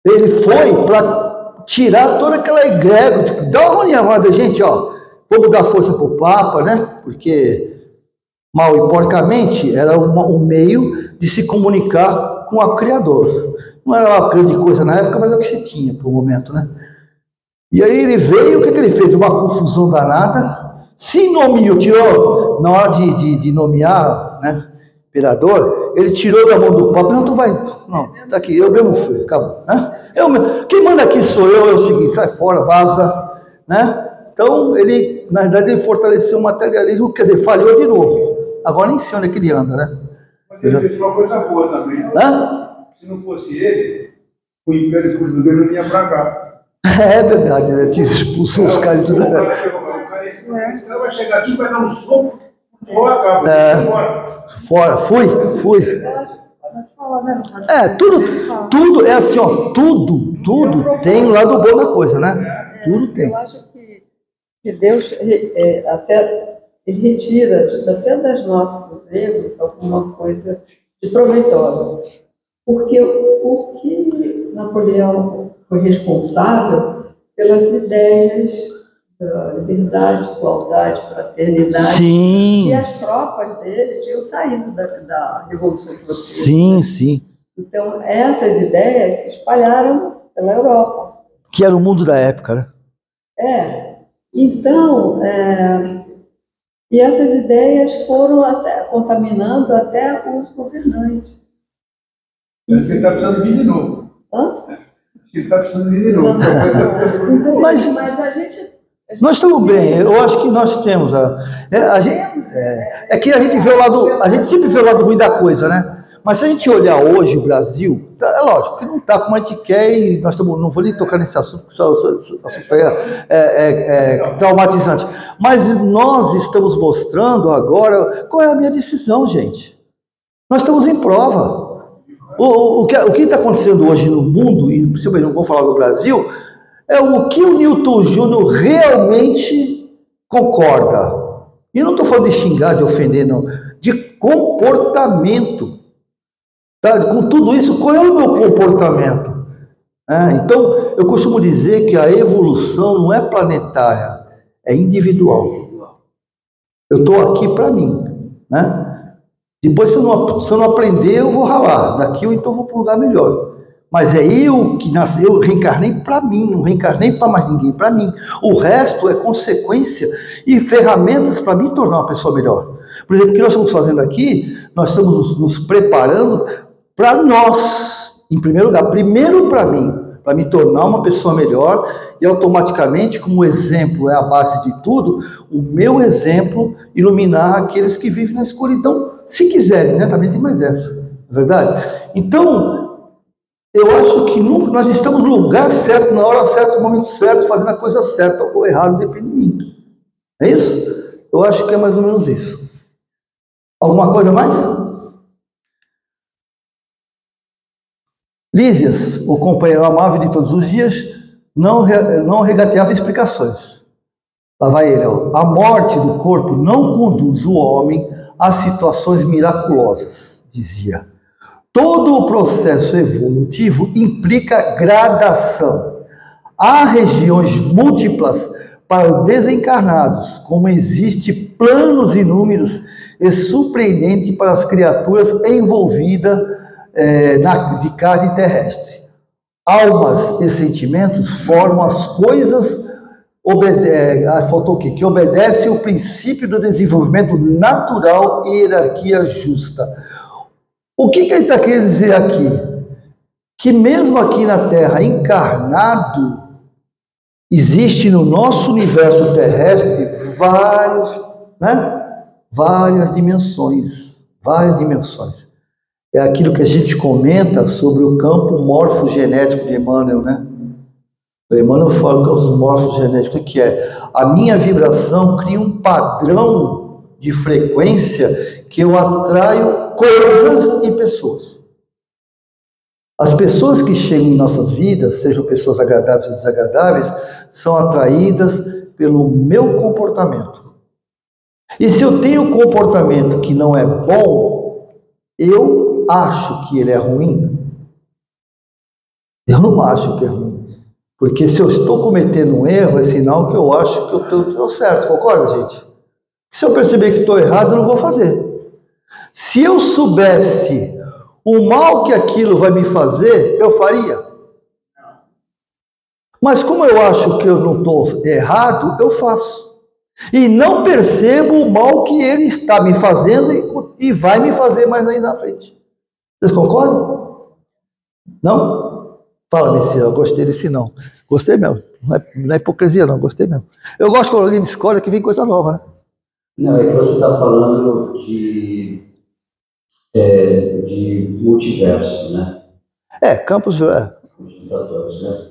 Ele foi para tirar toda aquela egrégora, tipo, dá uma olhada, gente, ó, vamos dar força para o Papa, né? Porque, mal e porcamente, era um meio de se comunicar com o Criador. Não era uma grande coisa na época, mas é o que se tinha para o momento, né? E aí ele veio, o que ele fez? Uma confusão danada. Se nomeou, tirou, na hora de nomear, né, imperador, ele tirou da mão do Papa, não, tu vai, não, tá aqui, eu mesmo fui, acabou, né? Quem manda aqui sou eu, é o seguinte, sai fora, vaza, né? Então, ele, na verdade, ele fortaleceu o materialismo, quer dizer, falhou de novo. Agora nem sei onde é que ele anda, né? Mas ele fez uma coisa boa também. Se não fosse ele, o Império Português não ia pra cá. É verdade, né? Expulsou os caras de tudo. Esse cara vai chegar aqui, vai dar um soco, ou acaba, fora, fui. Tudo é assim, ó, tudo tem o lado bom da coisa, né? Tudo tem. Eu acho que Deus até ele retira até das nossos erros alguma coisa de proveitosa. Porque o que Napoleão foi responsável pelas ideias da liberdade, igualdade, fraternidade. Sim. E as tropas dele tinham saído da Revolução Francesa. Sim. Então, essas ideias se espalharam pela Europa. Que era o mundo da época, né? Então, e essas ideias foram contaminando até os governantes. Acho que ele está precisando vir de novo. Acho que ele está precisando vir de novo. Mas a gente... Nós estamos bem, eu acho que nós temos. É que a gente vê o lado, a gente sempre vê o lado ruim da coisa, né? Mas se a gente olhar hoje o Brasil, é lógico que não está como a gente quer e nós estamos, não vou nem tocar nesse assunto, porque isso é traumatizante. Mas nós estamos mostrando agora qual é a minha decisão, gente. Nós estamos em prova. O que está acontecendo hoje no mundo, e principalmente não vou falar do Brasil, é o que o Newton Júnior realmente concorda. E não estou falando de xingar, de ofender, não. De comportamento. Tá? Com tudo isso, qual é o meu comportamento? Então, eu costumo dizer que a evolução não é planetária, é individual. Eu estou aqui para mim. Né? Depois, se eu não aprender, eu vou ralar. Daqui eu então vou para um lugar melhor. Mas é eu que nasci, eu reencarnei para mim, não reencarnei para mais ninguém, para mim. O resto é consequência e ferramentas para me tornar uma pessoa melhor. Por exemplo, o que nós estamos fazendo aqui, nós estamos nos preparando para nós, em primeiro lugar, primeiro para mim, para me tornar uma pessoa melhor e automaticamente, como exemplo é a base de tudo, o meu exemplo iluminar aqueles que vivem na escuridão, se quiserem, né? Também tem mais essa, não é verdade? Então, eu acho que nunca nós estamos no lugar certo, na hora certa, no momento certo, fazendo a coisa certa ou errado, depende de mim. É isso? Eu acho que é mais ou menos isso. Alguma coisa mais? Lísias, o companheiro amável de todos os dias, não regateava explicações. Lá vai ele, ó. A morte do corpo não conduz o homem a situações miraculosas, dizia. Todo o processo evolutivo implica gradação. Há regiões múltiplas para os desencarnados, como existe planos inúmeros e surpreendente para as criaturas envolvidas de carne terrestre. Almas e sentimentos formam as coisas que obedecem o princípio do desenvolvimento natural e hierarquia justa. O que ele está querendo dizer aqui? Que mesmo aqui na Terra, encarnado, existe no nosso universo terrestre várias dimensões. É aquilo que a gente comenta sobre o campo morfogenético de Emmanuel, né? O Emmanuel fala que é os morfogenéticos, o que é? A minha vibração cria um padrão de frequência que eu atraio coisas e pessoas. As pessoas que chegam em nossas vidas, sejam pessoas agradáveis ou desagradáveis, são atraídas pelo meu comportamento. E se eu tenho um comportamento que não é bom, eu acho que ele é ruim. Eu não acho que é ruim. Porque se eu estou cometendo um erro, é sinal que eu acho que eu estou certo. Concorda, gente? Se eu perceber que estou errado, eu não vou fazer. Se eu soubesse o mal que aquilo vai me fazer, eu faria. Mas como eu acho que eu não estou errado, eu faço. E não percebo o mal que ele está me fazendo e vai me fazer mais aí na frente. Vocês concordam? Não? Fala, Messias, eu gostei desse não. Gostei mesmo. Não é hipocrisia não, gostei mesmo. Eu gosto quando alguém discorda que vem coisa nova, né? Não, é que você está falando de multiverso, né? Campos...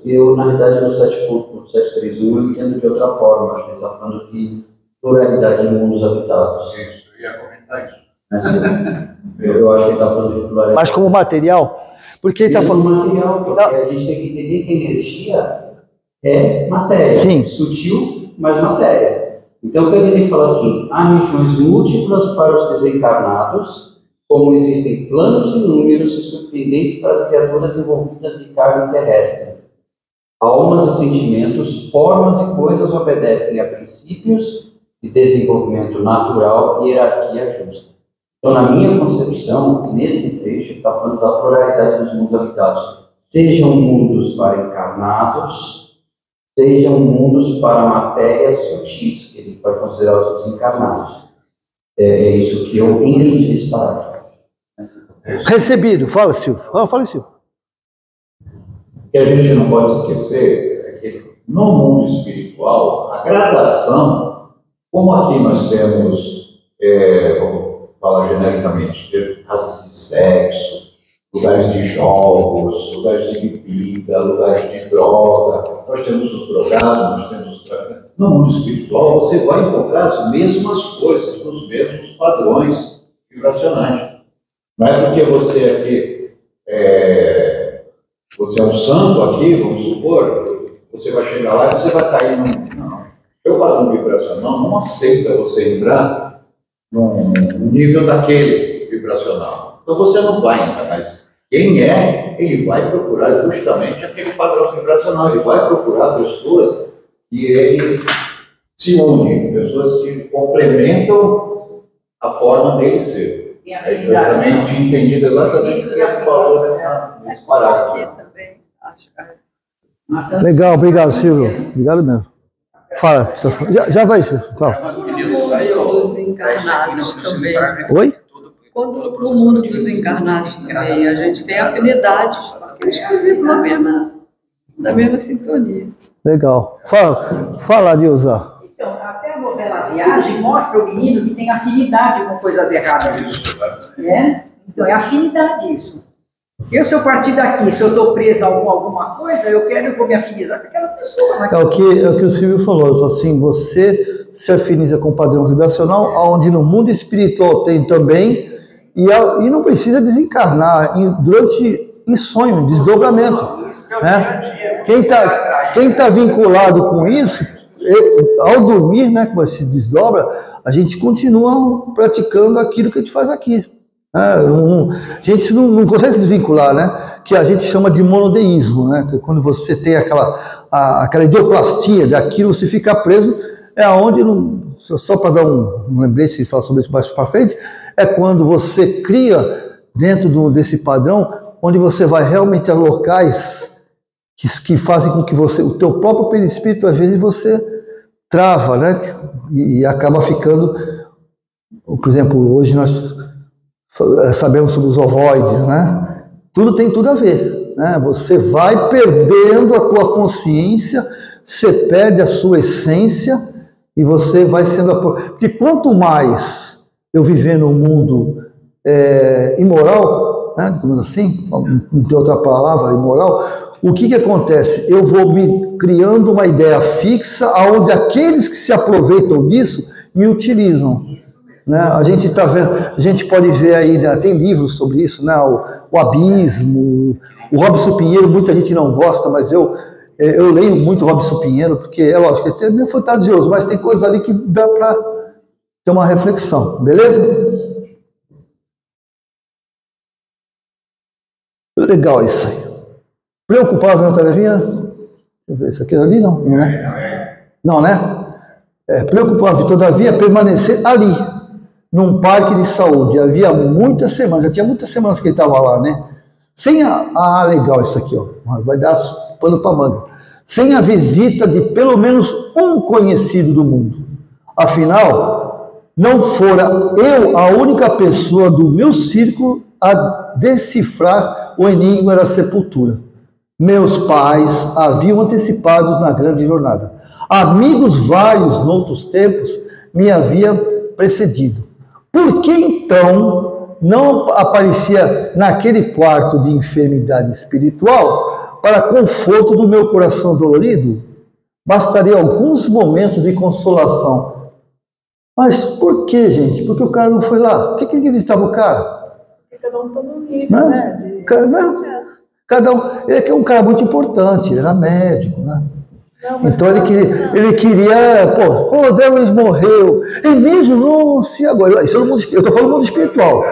Eu, na realidade, no 7.731, eu entendo de outra forma. Acho que ele está falando de pluralidade de mundos habitados. Isso, eu ia comentar isso. Eu acho que ele está falando de pluralidade. Mas como material? Porque ele está falando... material, porque a gente tem que entender que a energia é matéria. Sim. Sutil, mas matéria. Então, quando ele fala assim, há regiões múltiplas para os desencarnados, como existem planos inúmeros e surpreendentes para as criaturas envolvidas de carne terrestre. Almas e sentimentos, formas e coisas obedecem a princípios de desenvolvimento natural e hierarquia justa. Então, na minha concepção, nesse trecho, está falando da pluralidade dos mundos habitados. Sejam mundos para encarnados, sejam mundos para matérias sutis, que ele pode considerar os desencarnados. É isso que eu entendi desse parágrafo. Recebido. Fala, Silvio. Fala, Silvio. O que a gente não pode esquecer é que no mundo espiritual, a gradação, como aqui nós temos, vamos falar genericamente, casas de sexo, lugares de jogos, lugares de bebida, lugares de droga. Nós temos os drogados, nós temos os traficantes. No mundo espiritual, você vai encontrar as mesmas coisas, os mesmos padrões vibracionais. Não é porque você aqui você é um santo aqui, vamos supor, você vai chegar lá e você vai cair num... Não. O padrão vibracional não aceita você entrar no nível daquele vibracional. Então você não vai entrar, mas quem ele vai procurar justamente aquele padrão vibracional, ele vai procurar pessoas que ele se une, pessoas que complementam a forma dele ser. Eu também tinha entendido exatamente o que ele falou nesse parágrafo. Legal, obrigado, Silvio. Obrigado mesmo. Fala, já vai, Silvio. Fala. Dos encarnados também. Oi? Quando no mundo dos encarnados também, a gente tem afinidades, porque eles vivem na mesma sintonia. Legal. Fala, Nilza. Então, até a novela Viagem mostra o menino que tem afinidade com coisas erradas. Né? Então, é afinidade isso. Se eu partir daqui, se eu estou presa a alguma coisa, eu vou me afinizar com aquela pessoa. Né? É o que o Silvio falou. Ele falou assim, você se afiniza com o padrão vibracional, onde no mundo espiritual tem também, e não precisa desencarnar em sonho, desdobramento. Né? Quem tá vinculado com isso, ao dormir, né, quando se desdobra, a gente continua praticando aquilo que a gente faz aqui. A gente não consegue se desvincular, né? Que a gente chama de monodeísmo, né? Que quando você tem aquela idioplastia daquilo, você fica preso, é onde, só para dar um lembrete e falar sobre isso mais para frente, é quando você cria dentro desse padrão, onde você vai realmente a locais que fazem com que o teu próprio perispírito, às vezes você trava, né? E acaba ficando, por exemplo, hoje nós sabemos sobre os ovoides, né? Tem tudo a ver, né? Você vai perdendo a tua consciência, você perde a sua essência e você vai sendo... Porque quanto mais eu viver num mundo imoral, né? Digamos assim, não tem outra palavra, imoral, o que acontece? Eu vou me criando uma ideia fixa onde aqueles que se aproveitam disso me utilizam. Né? A gente tá vendo, a gente pode ver aí, né? Tem livros sobre isso, né? O Abismo, o Robson Pinheiro, muita gente não gosta, mas eu leio muito o Robson Pinheiro, porque é lógico, é meio fantasioso, mas tem coisas ali que dá para ter uma reflexão, beleza? Legal isso aí. Preocupado na tarefinha? Deixa eu ver, isso aqui ali não, né? Não, né? Preocupado, todavia, permanecer ali, num parque de saúde. Havia muitas semanas, já tinha muitas semanas que ele estava lá, né? Sem legal isso aqui, ó. Vai dar pano para manga. Sem a visita de pelo menos um conhecido do mundo. Afinal, não fora eu a única pessoa do meu círculo a decifrar o enigma da sepultura. Meus pais haviam antecipados na grande jornada. Amigos vários, noutros tempos, me haviam precedido. Por que então não aparecia naquele quarto de enfermidade espiritual para conforto do meu coração dolorido? Bastaria alguns momentos de consolação. Mas por que, gente? Porque o cara não foi lá. Por que ninguém visitava o cara? Porque cada um está no nível, né? Cada um. Ele é um cara muito importante, ele era médico, né? Não, então ele queria, o André Luiz morreu, é mesmo? Nossa, e agora? Isso é no mundo espiritual, eu estou falando do mundo espiritual.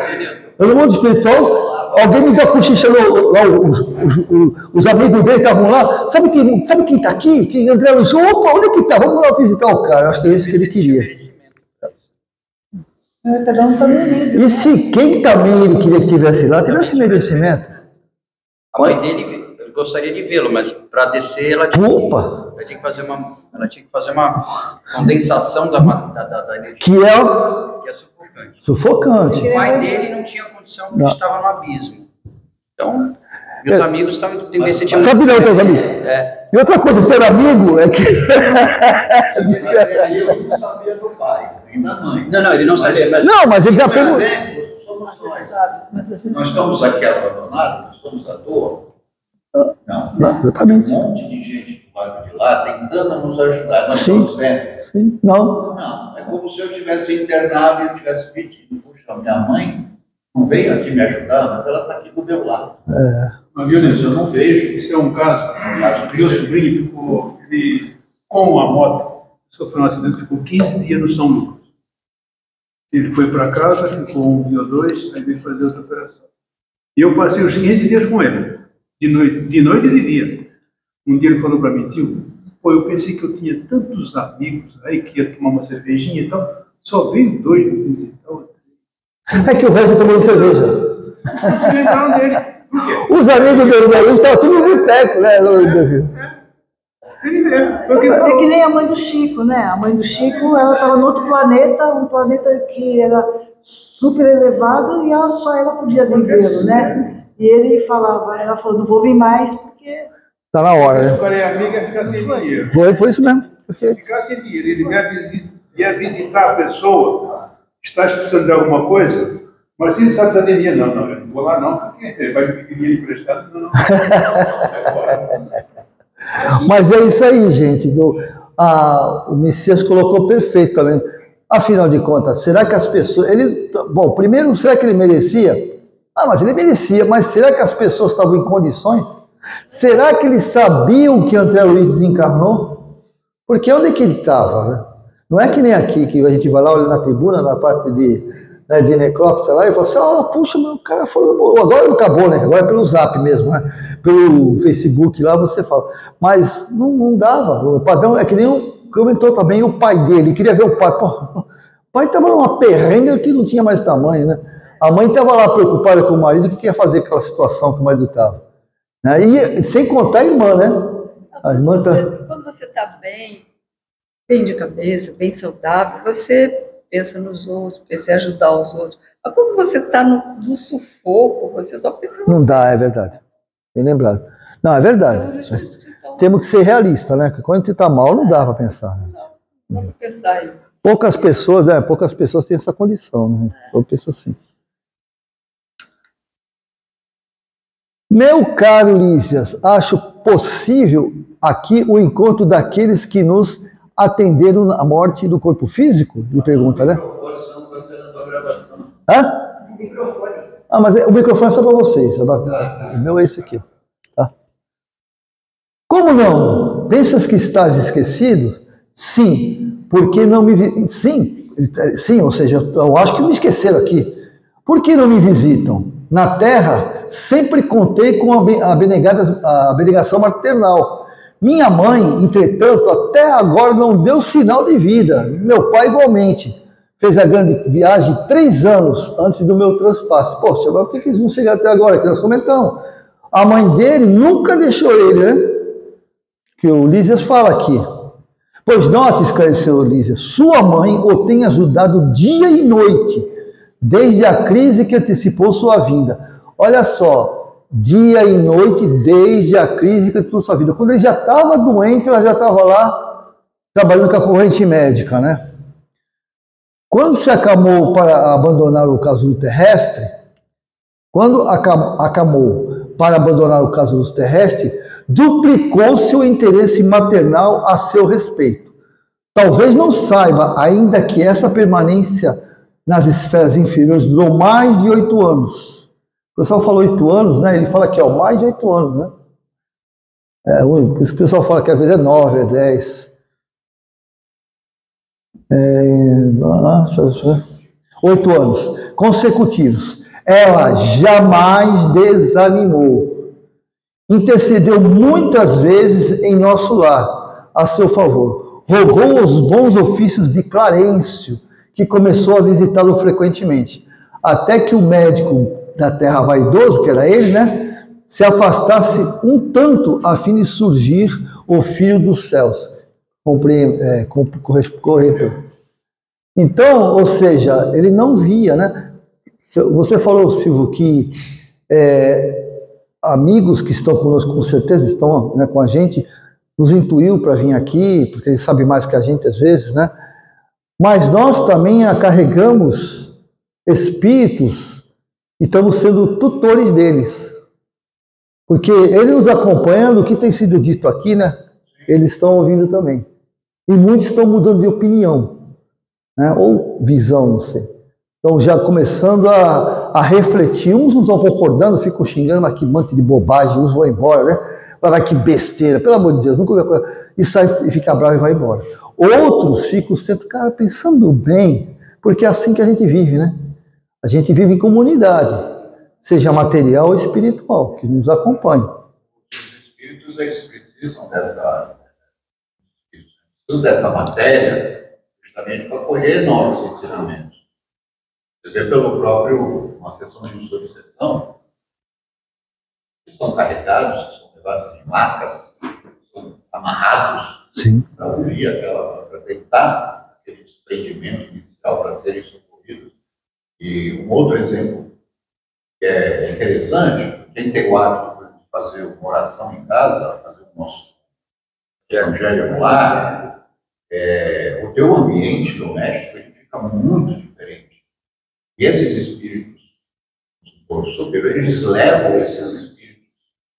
No mundo espiritual, alguém me deu a cochicha lá, os amigos dele estavam lá, sabe quem está aqui? Quem André Luiz? Opa, onde é que está? Vamos lá visitar o cara, acho que é isso que ele queria. Cada um está no nível. E se quem também ele queria que estivesse lá, tivesse merecimento? A mãe dele gostaria de vê-lo, mas para descer ela tinha que fazer uma condensação da energia. Que é sufocante. O pai dele não tinha condição porque estava no abismo. Então, meus amigos estavam investindo. Sabe não, teus amigos? E outra coisa, ser amigo é que... Ele não sabia do pai, nem da mãe. Não, ele não sabia. Não, mas ele já pegou... soluções. Nós estamos aqui abandonados, nós estamos à toa. Não, exatamente. Um monte de gente do lado de lá tentando nos ajudar. Nós Sim. estamos vendo. Sim. Não. Não, é como se eu tivesse internado e eu tivesse pedido. Puxa, minha mãe não veio aqui me ajudar, mas ela está aqui do meu lado. Mas eu não vejo. Esse é um caso. Meu sobrinho ficou, ele, com a moto, sofreu um acidente, ficou 15 dias no São Lucas. Ele foi para casa, ficou 1 dia ou 2, aí veio fazer outra operação. E eu passei os 15 dias com ele, de noite e de dia. Um dia ele falou para mim, tio, pô, eu pensei que eu tinha tantos amigos aí que ia tomar uma cervejinha e tal, só veio 2 me visitar. É que o resto tomou cerveja. Se lembraram dele. Por quê? Os amigos dele estavam tudo no boteco, né? Ele mesmo. É que nem a mãe do Chico, né? A mãe do Chico, ela estava no outro planeta, um planeta que era super elevado e só ela podia vivê-lo, né? E ele falava, ela falou, não vou vir mais porque... Tá na hora, né? O cara é amigo, é ficar sem dinheiro. Foi isso mesmo. Ficar sem dinheiro. Ele ia visitar a pessoa, está precisando de alguma coisa, mas se ele sabe da dinheiro, não, eu não vou lá não, porque ele vai me pedir dinheiro emprestado, não. Mas é isso aí, gente. O Messias colocou perfeito também. Afinal de contas, será que as pessoas... Bom, primeiro, será que ele merecia? Mas ele merecia, mas será que as pessoas estavam em condições? Será que eles sabiam que André Luiz desencarnou? Porque onde é que ele estava, né? Não é que nem aqui, que a gente vai lá, olha na tribuna, na parte de necrópsia lá, e fala assim, puxa, mas o cara falou, agora não acabou, né? Agora é pelo Zap mesmo, né? Pelo Facebook lá você fala. Mas não dava. O padrão é que nem comentou também o pai dele, queria ver o pai. Pô, o pai estava numa perrenga que não tinha mais tamanho, né? A mãe estava lá preocupada com o marido, o que ia fazer com aquela situação que o marido estava. Né? E sem contar a irmã, né? A irmã Quando você está bem de cabeça, bem saudável, você pensa nos outros, pensa em ajudar os outros. Mas quando você está no sufoco, você só pensa Não dá, é verdade. Bem lembrado. Não, é verdade. Temos que ser realistas, né? Porque quando a gente está mal, não dá para pensar. Né? Não pensar em... Poucas pessoas têm essa condição, né? Eu penso assim. Meu caro Lísias, acho possível aqui o encontro daqueles que nos atenderam na morte do corpo físico? Me pergunta, né? Hã? Microfone. Mas o microfone é só para vocês. O meu é esse aqui. Tá? Como não? Pensas que estás esquecido? Sim, porque não me... Sim, ou seja, eu acho que me esqueceram aqui. Por que não me visitam? Na Terra, sempre contei com a abnegação maternal. Minha mãe, entretanto, até agora não deu sinal de vida. Meu pai igualmente. Fez a grande viagem 3 anos antes do meu transpasse. Poxa, agora por que eles não chegaram até agora? Que nós comentamos. A mãe dele nunca deixou ele, né? Que o Lísias fala aqui. Pois note, esclareceu o Lísias, sua mãe o tem ajudado dia e noite, desde a crise que antecipou sua vinda. Olha só, dia e noite desde a crise que antecipou sua vida. Quando ele já estava doente, ela já estava lá trabalhando com a corrente médica, né? Quando se acamou para abandonar o casulo terrestre, duplicou-se o interesse maternal a seu respeito. Talvez não saiba ainda que essa permanência nas esferas inferiores durou mais de 8 anos. O pessoal falou 8 anos, né? Ele fala aqui, mais de 8 anos, né? Por isso que o pessoal fala que às vezes é 9, é 10. 8 anos consecutivos. Ela jamais desanimou. Intercedeu muitas vezes em nosso lar, a seu favor. Rogou os bons ofícios de Clarencio, que começou a visitá-lo frequentemente. Até que o médico da terra vaidoso, que era ele, né, se afastasse um tanto a fim de surgir o filho dos céus. Corretor. Então, ou seja, ele não via, né? Você falou, Silvio, que amigos que estão conosco, com certeza estão, né, com a gente, nos intuiu para vir aqui, porque ele sabe mais que a gente às vezes, né? Mas nós também carregamos espíritos e estamos sendo tutores deles. Porque eles nos acompanham, o que tem sido dito aqui, né? Eles estão ouvindo também. E muitos estão mudando de opinião, né? Ou visão, não sei. Estão já começando a refletir. Uns não estão concordando, ficam xingando, mas que monte de bobagem, uns vão embora, né? Mas que besteira, pelo amor de Deus, nunca vi coisa. E sai e fica bravo e vai embora. Outros ficam sempre, cara, pensando bem, porque é assim que a gente vive, né? A gente vive em comunidade, seja material ou espiritual, que nos acompanha. Os espíritos, eles precisam dessa matéria justamente para colher novos ensinamentos. Você vê pelo próprio, uma sessão de subseção, que são carregados, que são levados em macas, são amarrados para ouvir para tentar aquele desprendimento inicial para serem socorridos. E um outro exemplo que é interessante, quem tem o hábito de fazer uma oração em casa, fazer o nosso evangelho no lar, o teu ambiente doméstico ele fica muito diferente. E esses espíritos, os superiores, eles levam esses espíritos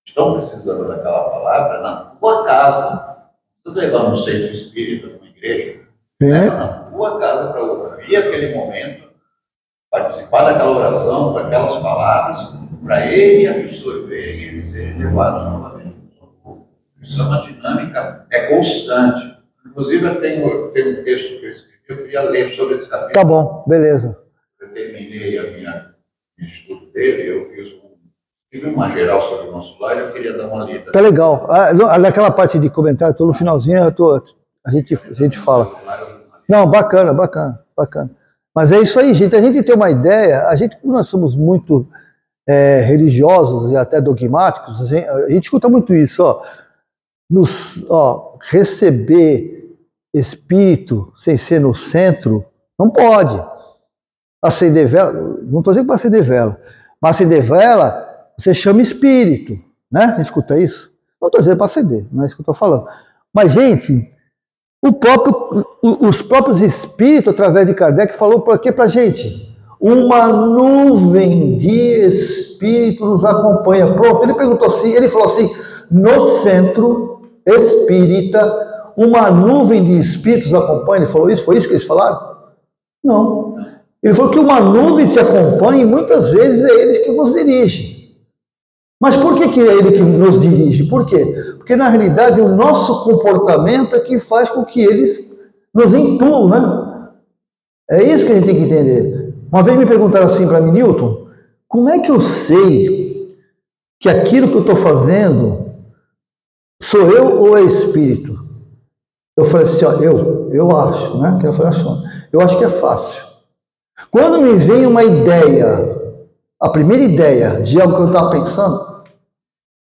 que estão precisando daquela palavra na tua casa. Não precisa levar no centro espírita, numa igreja, leva na tua casa para ouvir aquele momento, participar daquela oração, daquelas palavras, para ele absorver e eles serem levados novamente. Isso é uma dinâmica, é constante. Inclusive, eu tenho um texto que eu escrevi, eu queria ler sobre esse capítulo. Tá bom, beleza. Eu terminei meu estudo dele, eu tive uma geral sobre o nosso lar e eu queria dar uma lida. Tá legal. Naquela parte de comentário, tô no finalzinho, a gente fala. Não, bacana. Mas é isso aí, gente. A gente tem uma ideia, como nós somos muito religiosos e até dogmáticos, a gente escuta muito isso, receber espírito sem ser no centro, não pode. Acender vela, não estou dizendo para acender vela, mas acender vela, você chama espírito, né? A gente escuta isso? Não estou dizendo para acender, não é isso que eu estou falando. Mas, gente, os próprios espíritos, através de Kardec, falou para quê para a gente? Uma nuvem de espírito nos acompanha. Pronto, ele falou assim, no centro espírita, uma nuvem de espíritos acompanha. Ele falou isso? Foi isso que eles falaram? Não. Ele falou que uma nuvem te acompanha e muitas vezes é eles que vos dirigem. Mas por que é ele que nos dirige? Por quê? Porque na realidade o nosso comportamento é que faz com que eles nos intuam, né? É isso que a gente tem que entender. Uma vez me perguntaram assim para mim, Newton, como é que eu sei que aquilo que eu estou fazendo sou eu ou é espírito? Eu falei assim, eu acho, né? Que eu falei assim, eu acho que é fácil. Quando me vem uma ideia, a primeira ideia de algo que eu estava pensando,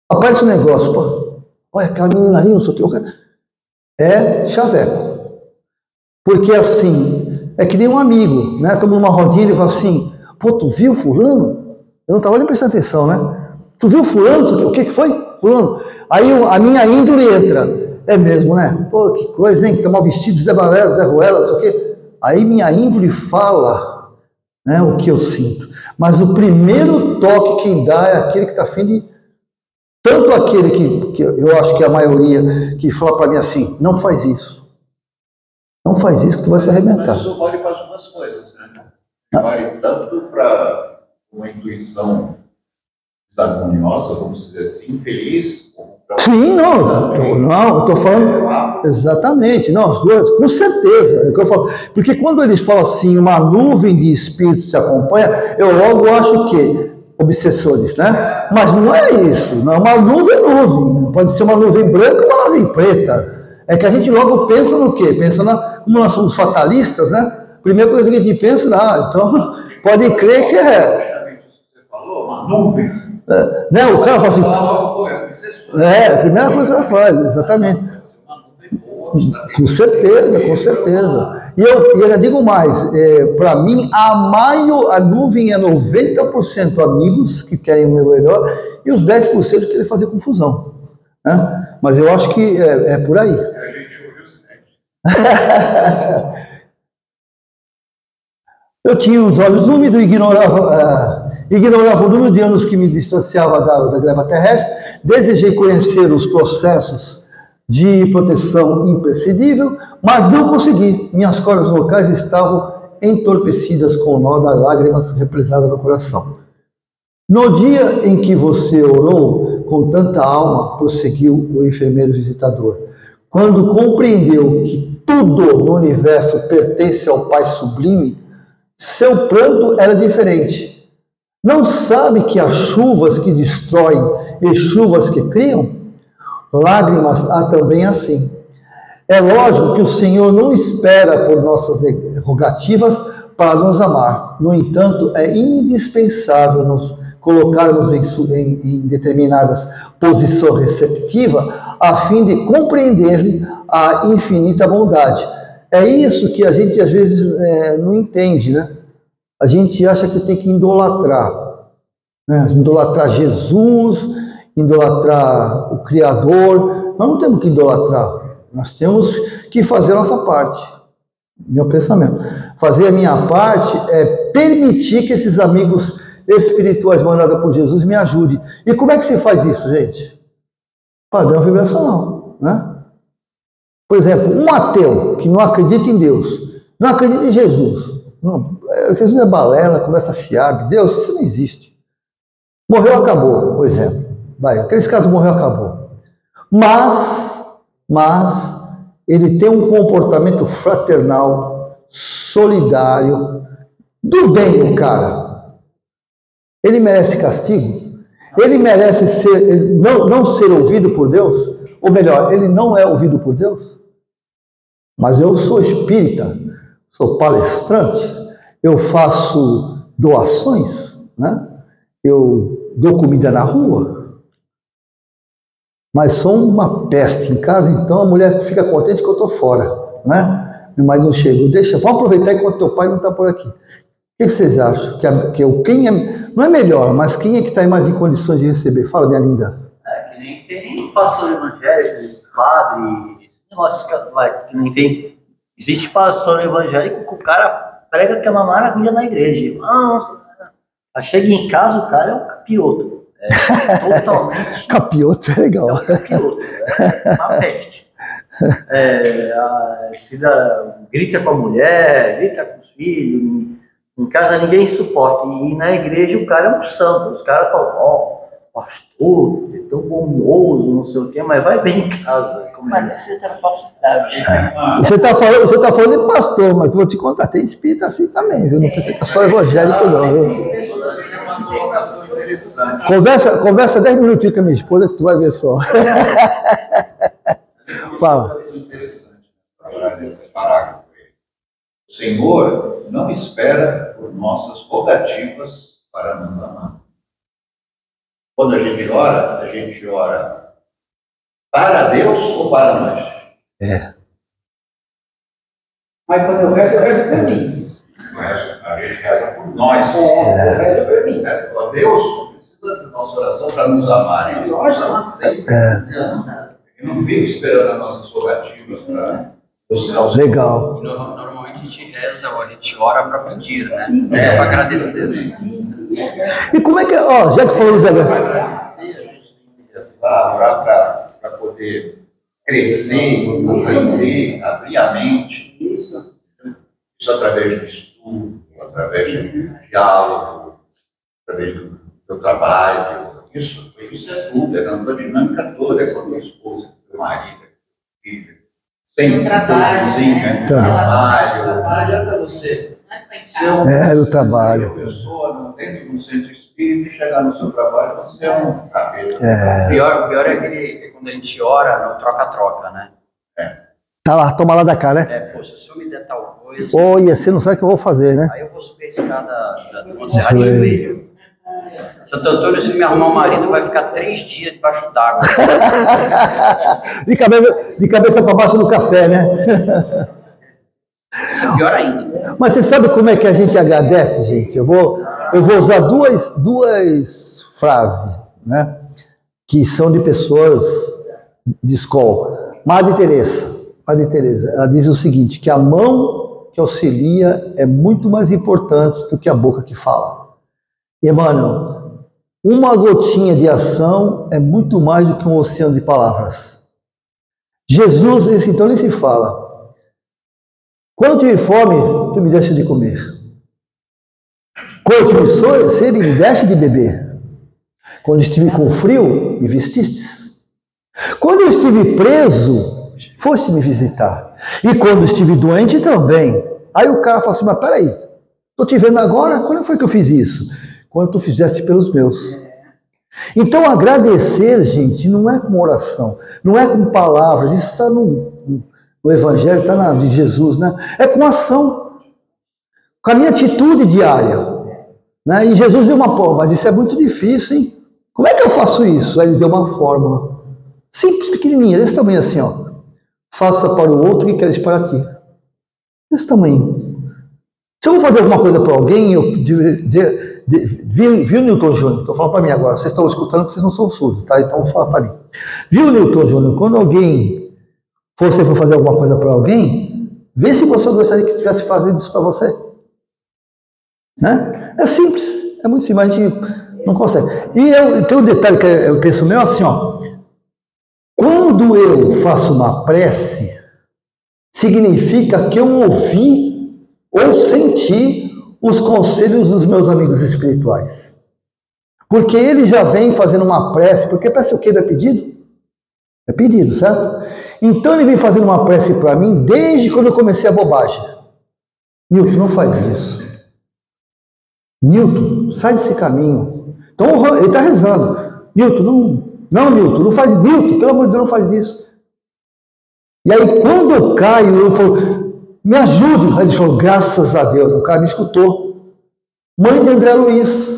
aparece um negócio, pô, olha aquela menina ali, não sei o que, é chaveco. Porque assim, é que nem um amigo, né? Estamos numa rodinha e ele fala assim, pô, tu viu fulano? Eu não estava nem prestando atenção, né? Tu viu fulano? O que foi? Fulano? Aí a minha índole entra, é mesmo, né? Pô, que coisa, hein? Que tá mal vestido, Zé Balé, Zé Ruela, não sei o quê. Aí minha índole fala, né, o que eu sinto. Mas o primeiro toque quem dá é aquele que está afim de... Tanto aquele que eu acho que é a maioria, que fala para mim assim, não faz isso. Não faz isso que tu vai se arrebentar. Mas isso vale para as duas coisas, né? Vale tanto para uma intuição desarmoniosa, vamos dizer assim, infeliz. Sim, eu estou falando exatamente, não, as duas, com certeza, é o que eu falo, porque quando eles falam assim, uma nuvem de espíritos se acompanha, eu logo acho o quê? Obsessores, né? Mas não é isso, não, uma nuvem, pode ser uma nuvem branca ou uma nuvem preta, é que a gente logo pensa no quê? Pensa como nós somos fatalistas, né? Primeira coisa que a gente pensa, então pode crer que é... Você falou, uma nuvem. Né? O cara fala assim, a primeira coisa que ela faz, exatamente. Com certeza. E eu ainda digo mais, para mim, a nuvem é 90% amigos que querem o meu melhor e os 10% que querem fazer confusão. Né? Mas eu acho que é por aí. A gente ouviu o silêncio. Eu tinha os olhos úmidos e ignorava Ignorava o número de anos que me distanciava da gleba terrestre, desejei conhecer os processos de proteção imprescindível, mas não consegui. Minhas cordas vocais estavam entorpecidas com o nó das lágrimas represadas no coração. No dia em que você orou com tanta alma, prosseguiu o enfermeiro visitador, quando compreendeu que tudo no universo pertence ao Pai Sublime, seu pranto era diferente. Não sabe que há chuvas que destroem e chuvas que criam? Lágrimas há também assim. É lógico que o Senhor não espera por nossas rogativas para nos amar. No entanto, é indispensável nos colocarmos em determinadas posições receptivas a fim de compreender-lhe a infinita bondade. É isso que a gente às vezes não entende, né? A gente acha que tem que idolatrar, né? Idolatrar Jesus, idolatrar o Criador. Nós não temos que idolatrar. Nós temos que fazer a nossa parte. Meu pensamento. Fazer a minha parte é permitir que esses amigos espirituais mandados por Jesus me ajudem. E como é que se faz isso, gente? Padrão vibracional, né? Por exemplo, um ateu que não acredita em Deus, não acredita em Jesus. Não, Jesus é balela, conversa fiada. Deus, isso não existe. Morreu, acabou, por exemplo. Vai, aqueles casos morreu, acabou. Mas ele tem um comportamento fraternal, solidário, do bem do cara. Ele merece castigo? Ele merece não ser ouvido por Deus? Ou melhor, ele não é ouvido por Deus? Mas eu sou espírita, sou palestrante, eu faço doações, né? Eu dou comida na rua, mas sou uma peste em casa, então a mulher fica contente que eu estou fora, né? Meu marido não chegou, vamos aproveitar enquanto teu pai não está por aqui. O que vocês acham? Quem é, não é melhor, mas quem é que está mais em condições de receber? Fala, minha linda. Que nem tem pastor evangélico, padre, negócio que nem tem. Existe pastor evangélico que o cara prega que é uma maravilha na igreja. Chega em casa, o cara é um capioto. É totalmente. Capioto é legal. É um capioto, é uma peste. A filha grita com a mulher, grita com os filhos. Em casa ninguém suporta. E na igreja o cara é um santo. Os caras falam, pastor, é tão bondoso, não sei o quê, mas vai bem em casa. Mas isso é falsidade. Você tá falando de pastor, mas vou te contar, tem espírita assim também, viu? Não pensa que é só evangélico, não, viu? Conversa 10 minutinhos com a minha esposa que tu vai ver só. Fala. Nesse parágrafo. O Senhor não espera por nossas rogativas para nos amar. Quando a gente ora para Deus ou para nós? Mas quando eu rezo por mim. A gente reza por nós. Eu rezo por mim. Deus não precisa da nossa oração para nos amar. Ele nos ama sempre. Ele não fica esperando as nossas rogativas para buscar o Senhor. Legal. Normalmente a gente reza, a gente ora para pedir, né? Para agradecer. E como é que, já que falou Orar para poder crescer, compreender, abrir a mente. Isso através do estudo, através do diálogo, através do trabalho. Isso é tudo, é a dinâmica toda, é com a tua esposa, com o marido, com o filho. Sem trabalho, né? Trabalho. Não adianta você ser o trabalho. Uma pessoa dentro de um centro espírita e chegar no seu trabalho, você é um capeta. O pior é quando a gente ora no troca-troca, né? Tá lá, toma lá da cara, né? Se o senhor me der tal coisa. Olha, você não sabe o que eu vou fazer, né? Aí eu vou subir a escada do Monte Serra de joelho. Santo Antônio, se me arrumar um marido, vai ficar 3 dias debaixo d'água. de cabeça para baixo no café, né? Isso é pior ainda. Mas você sabe como é que a gente agradece, gente? Eu vou usar duas frases, né? Que são de pessoas de escola. Madre Teresa, ela diz o seguinte, que a mão que auxilia é muito mais importante do que a boca que fala. Emmanuel, uma gotinha de ação é muito mais do que um oceano de palavras. Jesus, esse então ele se fala. Quando eu tive fome, tu me deste de comer. Quando eu tive sede, me deste de beber. Quando estive com frio, me vestistes. Quando eu estive preso, foste me visitar. E quando estive doente também. Aí o cara fala assim, mas peraí, estou te vendo agora, quando foi que eu fiz isso? Quando tu fizeste pelos meus. Então agradecer, gente, não é com oração, não é com palavras, isso está no Evangelho, está de Jesus, né? É com ação, com a minha atitude diária. Né? E Jesus deu uma forma, mas isso é muito difícil, hein? Como é que eu faço isso? Aí ele deu uma fórmula, simples, pequenininha, desse tamanho assim, ó. Faça para o outro o que queres para ti. Desse tamanho. Se eu vou fazer alguma coisa para alguém, viu, Newton Júnior? Estou falando para mim agora, vocês estão escutando porque vocês não são surdos, tá? Então vou falar para mim. Viu, Newton Júnior? Quando você for fazer alguma coisa para alguém, vê se você gostaria que estivesse fazendo isso para você. Né? É simples, é muito simples, a gente não consegue. E tem um detalhe que eu penso meu assim, ó. Quando eu faço uma prece, significa que eu ouvi ou senti os conselhos dos meus amigos espirituais. Porque eles já vêm fazendo uma prece, porque prece o quê? Não é pedido? É pedido, certo? Então ele vem fazendo uma prece para mim desde quando eu comecei a bobagem. Newton, não faz isso. Newton, sai desse caminho. Então ele está rezando. Newton, não, Newton, não faz. Newton, pelo amor de Deus, não faz isso. E aí quando eu caio, eu falo, me ajude. Aí ele falou, graças a Deus, o cara me escutou. Mãe de André Luiz.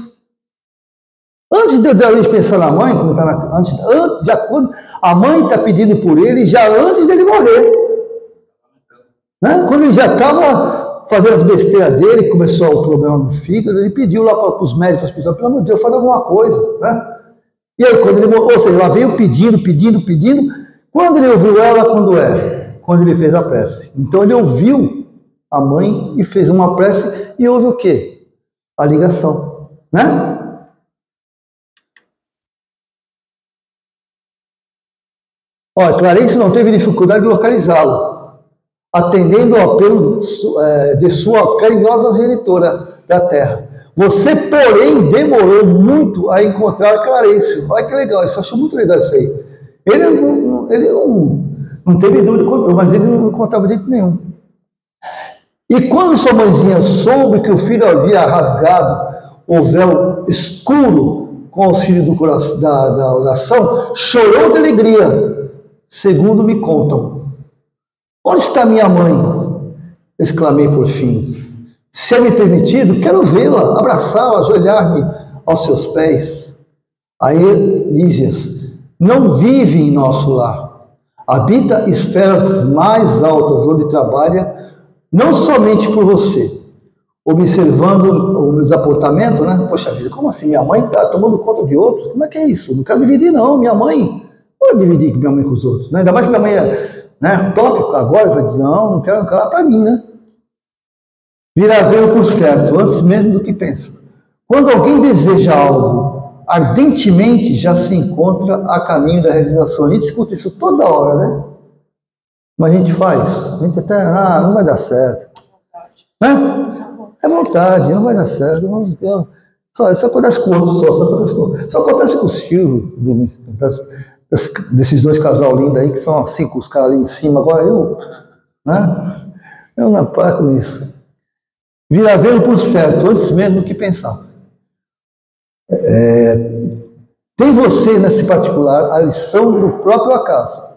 Antes de André Luiz pensar na mãe, como a mãe está pedindo por ele já antes dele morrer. Né? Quando ele já estava fazendo as besteiras dele, começou o problema no fígado, ele pediu lá para os médicos, pelo amor de Deus, faz alguma coisa. Né? E aí, quando ele morreu, ou seja, ela veio pedindo. Quando ele ouviu ela, quando ele fez a prece. Então ele ouviu a mãe e fez uma prece e houve o quê? A ligação, né? Olha, Clarice não teve dificuldade de localizá-lo, atendendo ao apelo de sua carinhosa genitora da terra. Você, porém, demorou muito a encontrar Clarice. Olha que legal, isso eu acho muito legal isso aí. Ele não teve dúvida de controle, mas ele não contava de jeito nenhum. E quando sua mãezinha soube que o filho havia rasgado o véu escuro com o auxílio da oração, chorou de alegria, segundo me contam. Onde está minha mãe? Exclamei por fim. Se é me permitido, quero vê-la, abraçá-la, ajoelhar-me aos seus pés. Aí, Lísias, não vive em nosso lar. Habita esferas mais altas, onde trabalha não somente por você, observando o desapontamento, né? Poxa vida, como assim? Minha mãe está tomando conta de outros? Como é que é isso? Não quero dividir, não. Minha mãe, não vou dividir minha mãe com os outros. Né? Ainda mais que minha mãe é top agora, vai dizer, não quero lá para mim, né? Virá ver por certo, antes mesmo do que pensa. Quando alguém deseja algo ardentemente, já se encontra a caminho da realização. A gente escuta isso toda hora, né? Mas a gente faz. A gente até, não vai dar certo. Né? É vontade, não vai dar certo. Isso acontece com outros, só acontece com os filhos desses dois casal lindos aí, que são assim, com os caras ali em cima. Agora eu não paro com isso. Virá vê-lo por certo, antes mesmo do que pensar. Tem você, nesse particular, a lição do próprio acaso.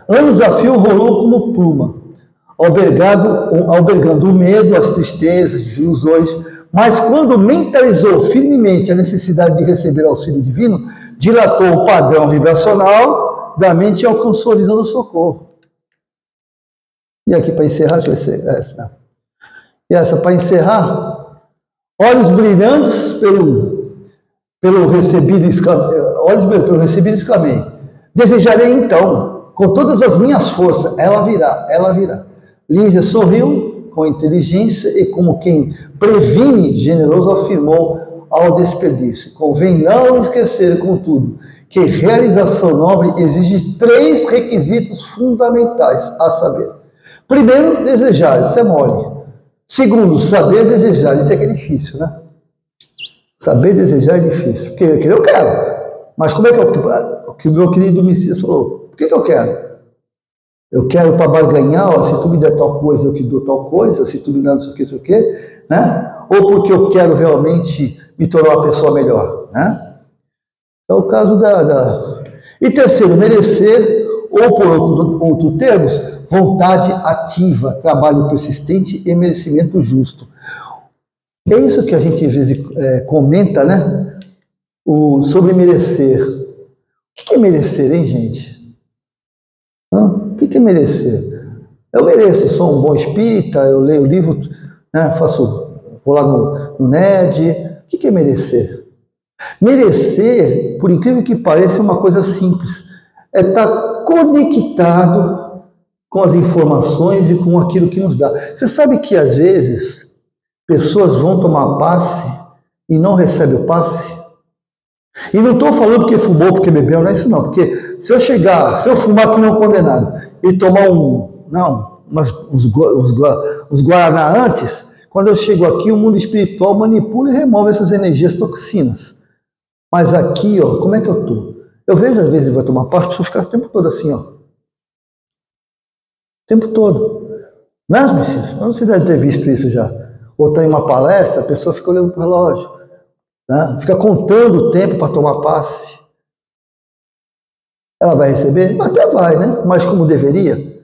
Anos a fio rolou como pluma, albergando o medo, as tristezas, as ilusões, mas quando mentalizou firmemente a necessidade de receber auxílio divino, dilatou o padrão vibracional da mente e alcançou a visão do socorro. E aqui para encerrar, deixa eu ver essa. E essa para encerrar, olhos brilhantes pelo recebido exclamei. Desejarei então, com todas as minhas forças, ela virá. Lísia sorriu com inteligência e como quem previne, generoso afirmou, ao desperdício. Convém não esquecer, contudo, que realização nobre exige 3 requisitos fundamentais, a saber: primeiro, desejar, isso é mole. Segundo, saber desejar, isso é que é difícil, né? Saber desejar é difícil. Porque eu quero. Mas como é que o que o meu querido Messias falou? Por que eu quero? Eu quero para barganhar, ó, se tu me der tal coisa, eu te dou tal coisa, se tu me der não sei o que, né? Ou porque eu quero realmente me tornar uma pessoa melhor, né? É o caso E terceiro, merecer, ou por outro termos, vontade ativa, trabalho persistente e merecimento justo. É isso que a gente às vezes comenta, né? Sobre merecer. O que é merecer, hein, gente? O que é merecer? Eu mereço, sou um bom espírita, eu leio o livro, né, vou lá no NED. O que é merecer? Merecer, por incrível que pareça, é uma coisa simples. É estar conectado com as informações e com aquilo que nos dá. Você sabe que, às vezes, pessoas vão tomar passe e não recebem o passe? E não estou falando porque fumou, porque bebeu, não é isso não. Porque se eu fumar aqui não condenado e tomar uns Guaraná antes, quando eu chego aqui, o mundo espiritual manipula e remove essas energias toxinas. Mas aqui, ó, como é que eu estou? Eu vejo, às vezes, ele vai tomar passe, a pessoa fica o tempo todo assim, ó. O tempo todo. Não é, Messias? Você deve ter visto isso já. Ou está em uma palestra, a pessoa fica olhando para o relógio. Né? Fica contando o tempo para tomar passe. Ela vai receber? Até vai, né? Mas como deveria?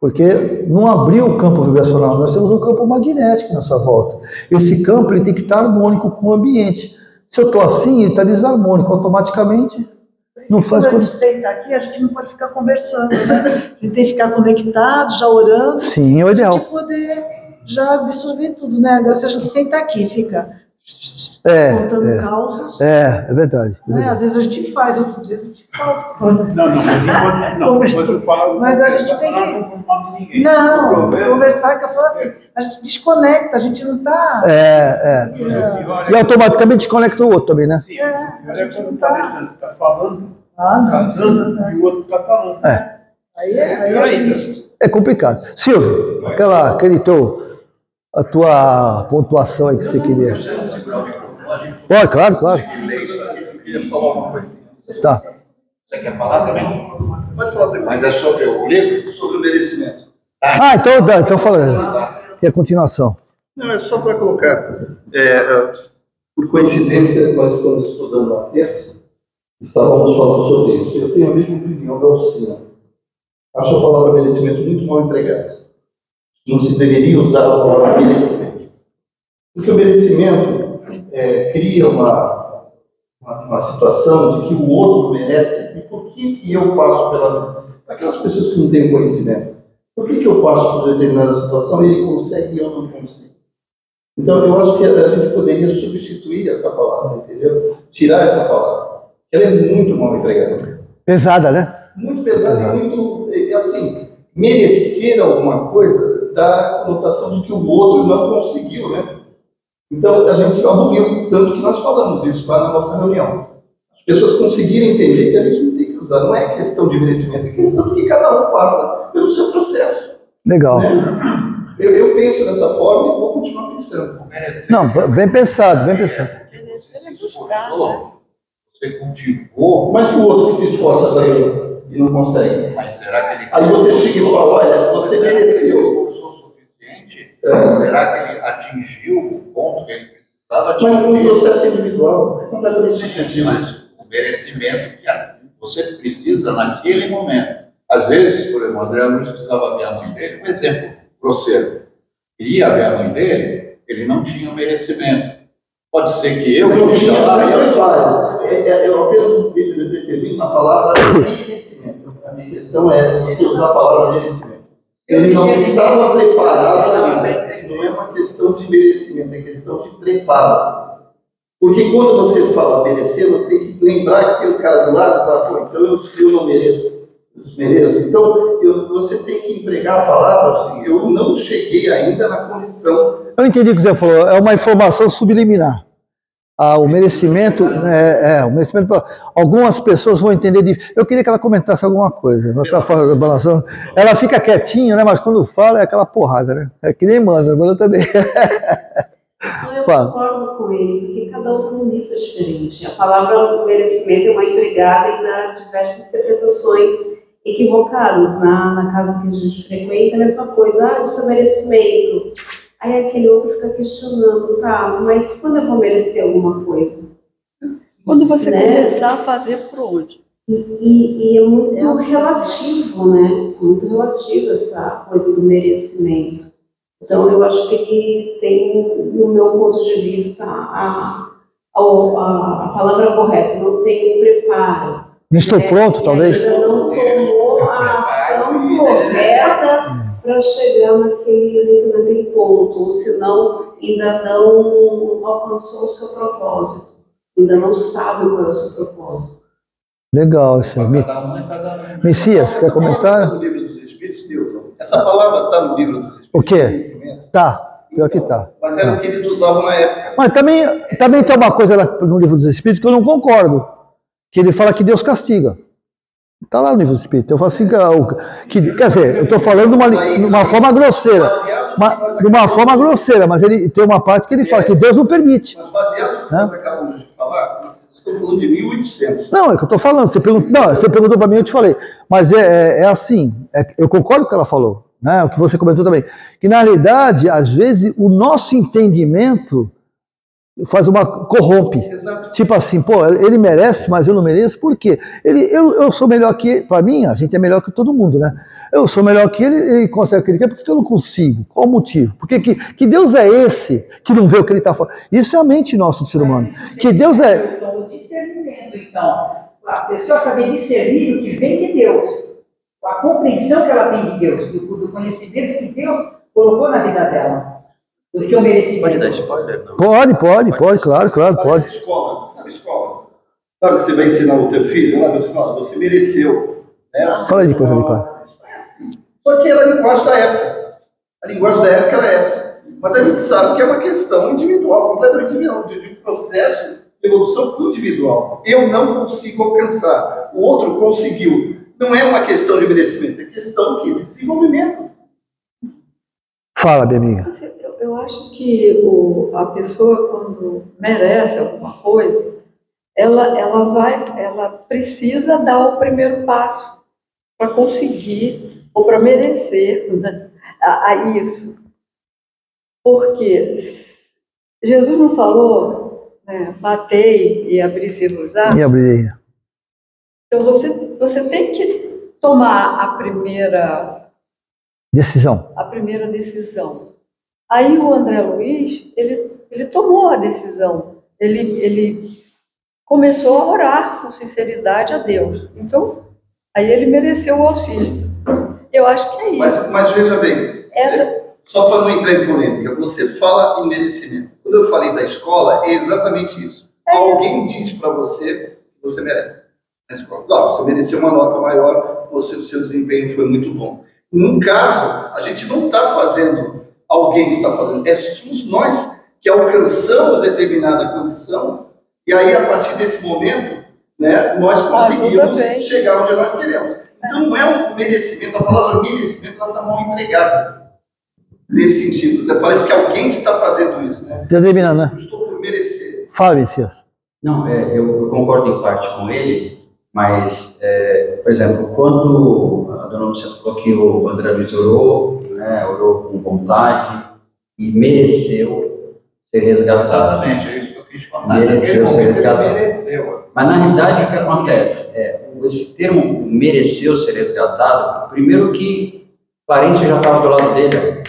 Porque não abriu o campo vibracional. Nós temos um campo magnético nessa volta. Esse campo ele tem que estar harmônico com o ambiente. Se eu estou assim, ele está desarmônico. Automaticamente não faz... Quando a gente senta aqui, a gente não pode ficar conversando, né? A gente tem que ficar conectado, já orando. Sim, é o ideal. Para a gente poder já absorver tudo, né? Agora se a gente senta aqui, fica... contando causos. É verdade. Né? Às vezes a gente faz, outro dia a gente fala. Mas eu falo. Mas a gente tem que. Não, conversar que eu falo assim, a gente desconecta, a gente não está. E automaticamente desconecta o outro também, né? Sim, é quando o palestrante está falando, dando, e o outro está falando. Aí é complicado. Silvio, a tua pontuação aí que você queria. Pode, claro. Eu queria falar uma coisa. Tá. Você quer falar também? Pode falar primeiro. Mas é sobre o livro? Sobre o merecimento. Então falando. Que é a continuação. Não, é só para colocar. Por coincidência, nós estamos estudando na terça, estávamos falando sobre isso. Eu tenho a mesma opinião da Alcina. Acho a palavra merecimento muito mal empregada. Não se deveria usar a palavra merecimento. Porque o merecimento cria uma situação de que o outro merece. E por que eu passo pela... Aquelas pessoas que não têm conhecimento. Por que eu passo por determinada situação e ele consegue e eu não consigo? Então, eu acho que a gente poderia substituir essa palavra, entendeu? Tirar essa palavra. Ela é muito mal empregada. Pesada, né? Muito pesada e muito... Assim, merecer alguma coisa dá a conotação de que o outro não conseguiu, né? Então, a gente aboliu, tanto que nós falamos isso lá na nossa reunião. As pessoas conseguirem entender que a gente não tem que usar. Não é questão de merecimento, é questão de que cada um passa pelo seu processo. Legal. Né? Eu penso dessa forma e vou continuar pensando. Não, bem pensado. Você cultivou. Mas o outro que se esforça também e não consegue. Mas será que ele... Aí você chega e fala, olha, você mereceu. Esforçou o suficiente? Será que ele atingiu o ponto que ele precisava atingir? Mas um processo individual, é completamente subjetivo. Mas o merecimento que você precisa naquele momento. Às vezes, por exemplo, o André Luiz precisava ver a mãe dele, um exemplo grosseiro. Queria ver a mãe dele, ele não tinha o merecimento. Pode ser que eu não tinha eu apenas determino na palavra merecimento. A minha questão é você usar a palavra merecimento. Ele não estava preparado ainda. Não é uma questão de merecimento, é questão de preparo. Porque quando você fala merecer, você tem que lembrar que tem um cara do lado e fala, então eu não mereço. Então, você tem que empregar a palavra assim, eu não cheguei ainda na condição. Eu entendi o que você falou, é uma informação subliminar. o merecimento, o merecimento, algumas pessoas vão entender. Eu queria que ela comentasse alguma coisa. Ela tá balançando. Ela fica quietinha, né? Mas quando fala é aquela porrada, né? É que nem mano também. Eu concordo com ele, porque cada um tem um nível diferente. A palavra merecimento é uma empregada e dá diversas interpretações equivocadas. Na casa que a gente frequenta, a mesma coisa. Isso é merecimento. Aí aquele outro fica questionando, tá, mas quando eu vou merecer alguma coisa? Quando você começar a fazer por onde? E é muito relativo, né? Muito relativo essa coisa do merecimento. Então, eu acho que ele tem, no meu ponto de vista, a palavra correta, não tem o preparo. Não estou pronto, talvez? Ainda não tomou a ação correta para chegar naquele ponto, ou senão ainda não alcançou o seu propósito, ainda não sabe qual é o seu propósito. Legal, isso aí. Messias, quer comentar? Está no livro dos Espíritos, Newton. Essa palavra está no livro dos Espíritos. O quê? Tá, pior que tá. Mas era o que eles usavam na época. Mas também tem uma coisa no livro dos Espíritos que eu não concordo. Que ele fala que Deus castiga. Está lá no livro dos Espíritos. Eu falo assim, quer dizer, eu estou falando de uma forma grosseira. De uma forma grosseira, mas ele tem uma parte que ele fala que Deus não permite. Mas baseado no que nós acabamos de falar, estou falando de 1800. Não, é o que eu estou falando. Você perguntou para mim, eu te falei. Mas é assim, eu concordo com o que ela falou, né? O que você comentou também. Que na realidade, às vezes, o nosso entendimento corrompe. Exato. Tipo assim, pô, ele merece, mas eu não mereço. Por quê? Eu sou melhor que ele. Para mim, a gente é melhor que todo mundo, né? Eu sou melhor que ele consegue o que ele quer, por que eu não consigo? Qual o motivo? Porque que Deus é esse que não vê o que ele está falando? Isso é a mente nossa do ser humano. Que Deus é... Então, o discernimento, então. A pessoa saber discernir o que vem de Deus. A compreensão que ela tem de Deus, do conhecimento que Deus colocou na vida dela. Do que eu mereci. Pode dar spoiler? Não. Pode, claro, pode. Escola, sabe escola? Sabe que você vai ensinar o teu filho lá na escola? Você mereceu. Né? Fala aí depois, pai. Só que era a linguagem da época. A linguagem da época era essa. Mas a gente sabe que é uma questão individual, completamente individual, de processo de evolução individual. Eu não consigo alcançar. O outro conseguiu. Não é uma questão de merecimento, é questão de desenvolvimento. Fala, minha amiga. Eu acho que a pessoa, quando merece alguma coisa, ela precisa dar o primeiro passo para conseguir ou para merecer, né, a isso. Porque Jesus não falou, né, batei e abri-se-vos-á? E abri. Então você tem que tomar a primeira decisão. Aí o André Luiz, ele tomou a decisão. Ele começou a orar com sinceridade a Deus. Então, aí ele mereceu o auxílio. Eu acho que é isso. Mas veja bem, só para não entrar em polêmica, você fala em merecimento. Quando eu falei da escola, é exatamente isso. Alguém disse para você que você merece. Na escola. Claro, você mereceu uma nota maior, o seu desempenho foi muito bom. Num caso, a gente não está fazendo, alguém está fazendo, somos nós que alcançamos determinada condição, e aí, a partir desse momento, né, nós conseguimos chegar onde nós queremos. Então, não é um merecimento, a palavra merecimento está mal empregada. Nesse sentido, parece que alguém está fazendo isso, né? Determinando, né? Eu estou por merecer. Fala, Messias. Não, eu concordo em parte com ele, mas, por exemplo, quando a dona Lúcia falou que o André Luiz orou, né, orou com vontade e mereceu ser resgatado. Exatamente, é isso que eu quis falar. Mereceu ser resgatado. Mereceu. Mas, na realidade, o que acontece? Esse termo mereceu ser resgatado, primeiro que parente já estava do lado dele.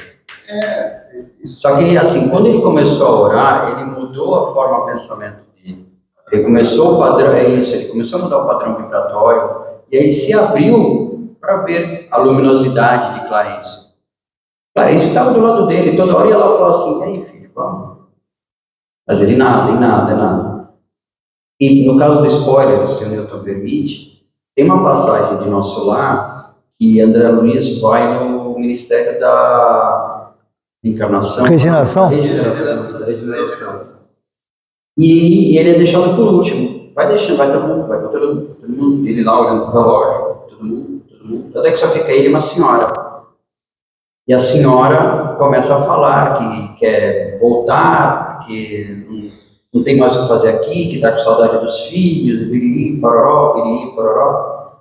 Só que, assim, quando ele começou a orar, ele mudou a forma de pensamento dele. Ele começou ele começou a mudar o padrão vibratório, e aí ele se abriu para ver a luminosidade de Clarence. Clarence estava do lado dele, toda hora ia lá e falava assim, e aí, filho, vamos? Mas ele nada. E no caso do spoiler, se o Newton permite, tem uma passagem de Nosso Lar que André Luiz vai no Ministério da Encarnação. Regeneração? Regeneração. E ele é deixado por último. Vai deixando, vai todo mundo, ele lá olhando pro relógio, todo mundo, até que só fica ele e uma senhora. E a senhora começa a falar que quer voltar, que não tem mais o que fazer aqui, que está com saudade dos filhos, piriri, pororó.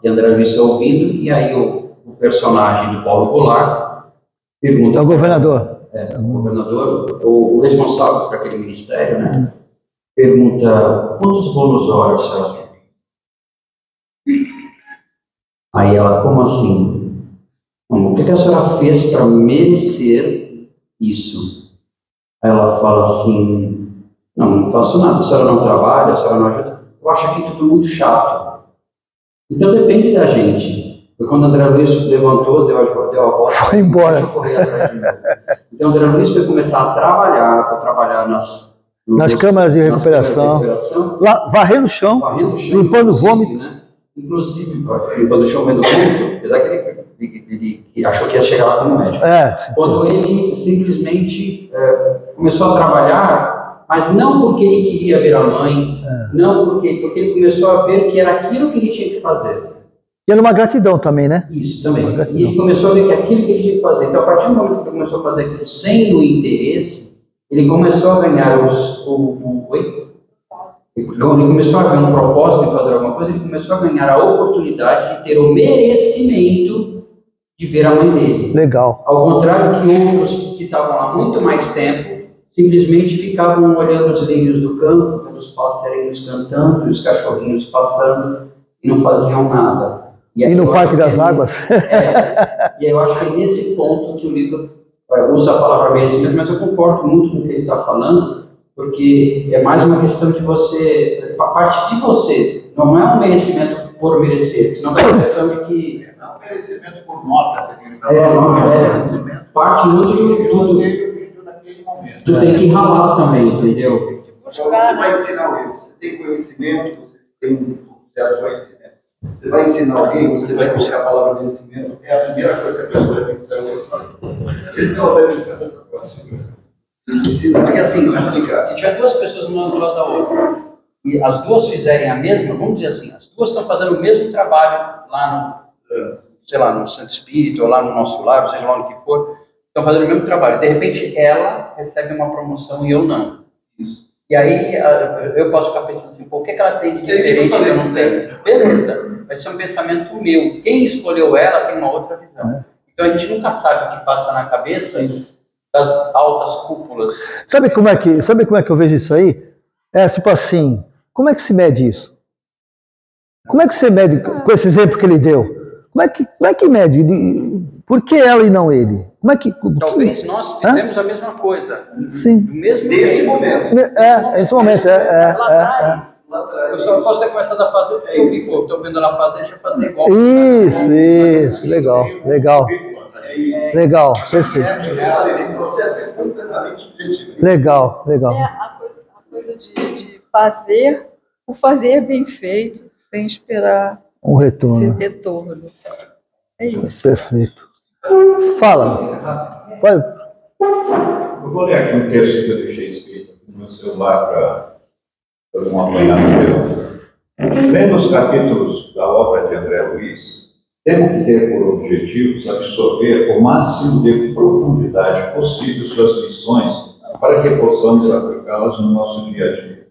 E André Luiz está ouvindo, e aí o personagem do Paulo Goulart pergunta... É o governador. O governador, o responsável por aquele ministério, né? Pergunta, quantos bônus horas ela quer? Aí ela, como assim? O que a senhora fez para merecer isso? Aí ela fala assim, não faço nada, a senhora não trabalha, a senhora não ajuda. Eu acho aqui tudo muito chato. Então depende da gente. Foi quando André Luiz levantou, deu a volta, foi embora. Então André Luiz foi começar a trabalhar nas câmaras de recuperação, varrendo o chão, limpando o vômito. Né? Inclusive, limpando o chão, vendo o vômito, apesar que ele achou que ia chegar lá como médico. Quando ele simplesmente começou a trabalhar, mas não porque ele queria ver a mãe, não porque ele começou a ver que era aquilo que ele tinha que fazer. E era uma gratidão também, né? Isso, também. E ele começou a ver que aquilo que ele tinha que fazer. Então, a partir do momento que ele começou a fazer aquilo sem o interesse, ele começou a ganhar ele começou a ver um propósito de fazer alguma coisa, ele começou a ganhar a oportunidade de ter o merecimento de ver a mãe dele. Legal. Ao contrário que outros que estavam lá muito mais tempo, simplesmente ficavam olhando os lírios do campo, vendo os passarinhos cantando, e os cachorrinhos passando, e não faziam nada. E no Parque das Águas. E eu acho que é nesse ponto que o livro usa a palavra merecimento, mas eu concordo muito com o que ele está falando, porque é mais uma questão de você, a parte de você, não é um merecimento por merecer, senão é uma questão de que... Não é um merecimento por nota, parte muito de tudo. Tu tem que ralar também, entendeu? Então você vai ensinar alguém, você tem conhecimento, você tem um certo conhecimento. Você vai ensinar alguém, você vai colocar a palavra conhecimento, é a primeira coisa que a pessoa vai pensar. Ele não vai pensar nessa próxima. Porque assim, se tiver duas pessoas uma do lado da outra, e as duas fizerem a mesma, vamos dizer assim, as duas estão fazendo o mesmo trabalho lá no, sei lá, no Santo Espírito, ou lá no nosso lar, seja lá no que for, estão fazendo o mesmo trabalho. De repente, ela recebe uma promoção e eu não. Isso. E aí, eu posso ficar pensando assim, pô, o que ela tem de diferente que eu não tenho? Beleza, mas isso é um pensamento meu. Quem escolheu ela tem uma outra visão. Então, a gente nunca sabe o que passa na cabeça das altas cúpulas. Sabe como é que eu vejo isso aí? É tipo assim, como é que se mede isso? Como é que você mede, com esse exemplo que ele deu? Como é que mede? Por que ela e não ele? Talvez nós fizemos a mesma coisa. Sim. Nesse momento. Nesse momento. Lá atrás. Eu só posso ter começado a fazer porque eu estou vendo ela fazer, deixa eu fazer igual. Isso. Legal, perfeito. O processo é completamente subjetivo. Legal. A coisa de fazer, o fazer bem feito, sem esperar um retorno. É isso. Perfeito. Fala. Pode. Eu vou ler aqui um texto que eu deixei escrito no meu celular para fazer um apanhado meu. Lendo os capítulos da obra de André Luiz, temos que ter por objetivos absorver o máximo de profundidade possível suas lições para que possamos aplicá-las no nosso dia a dia.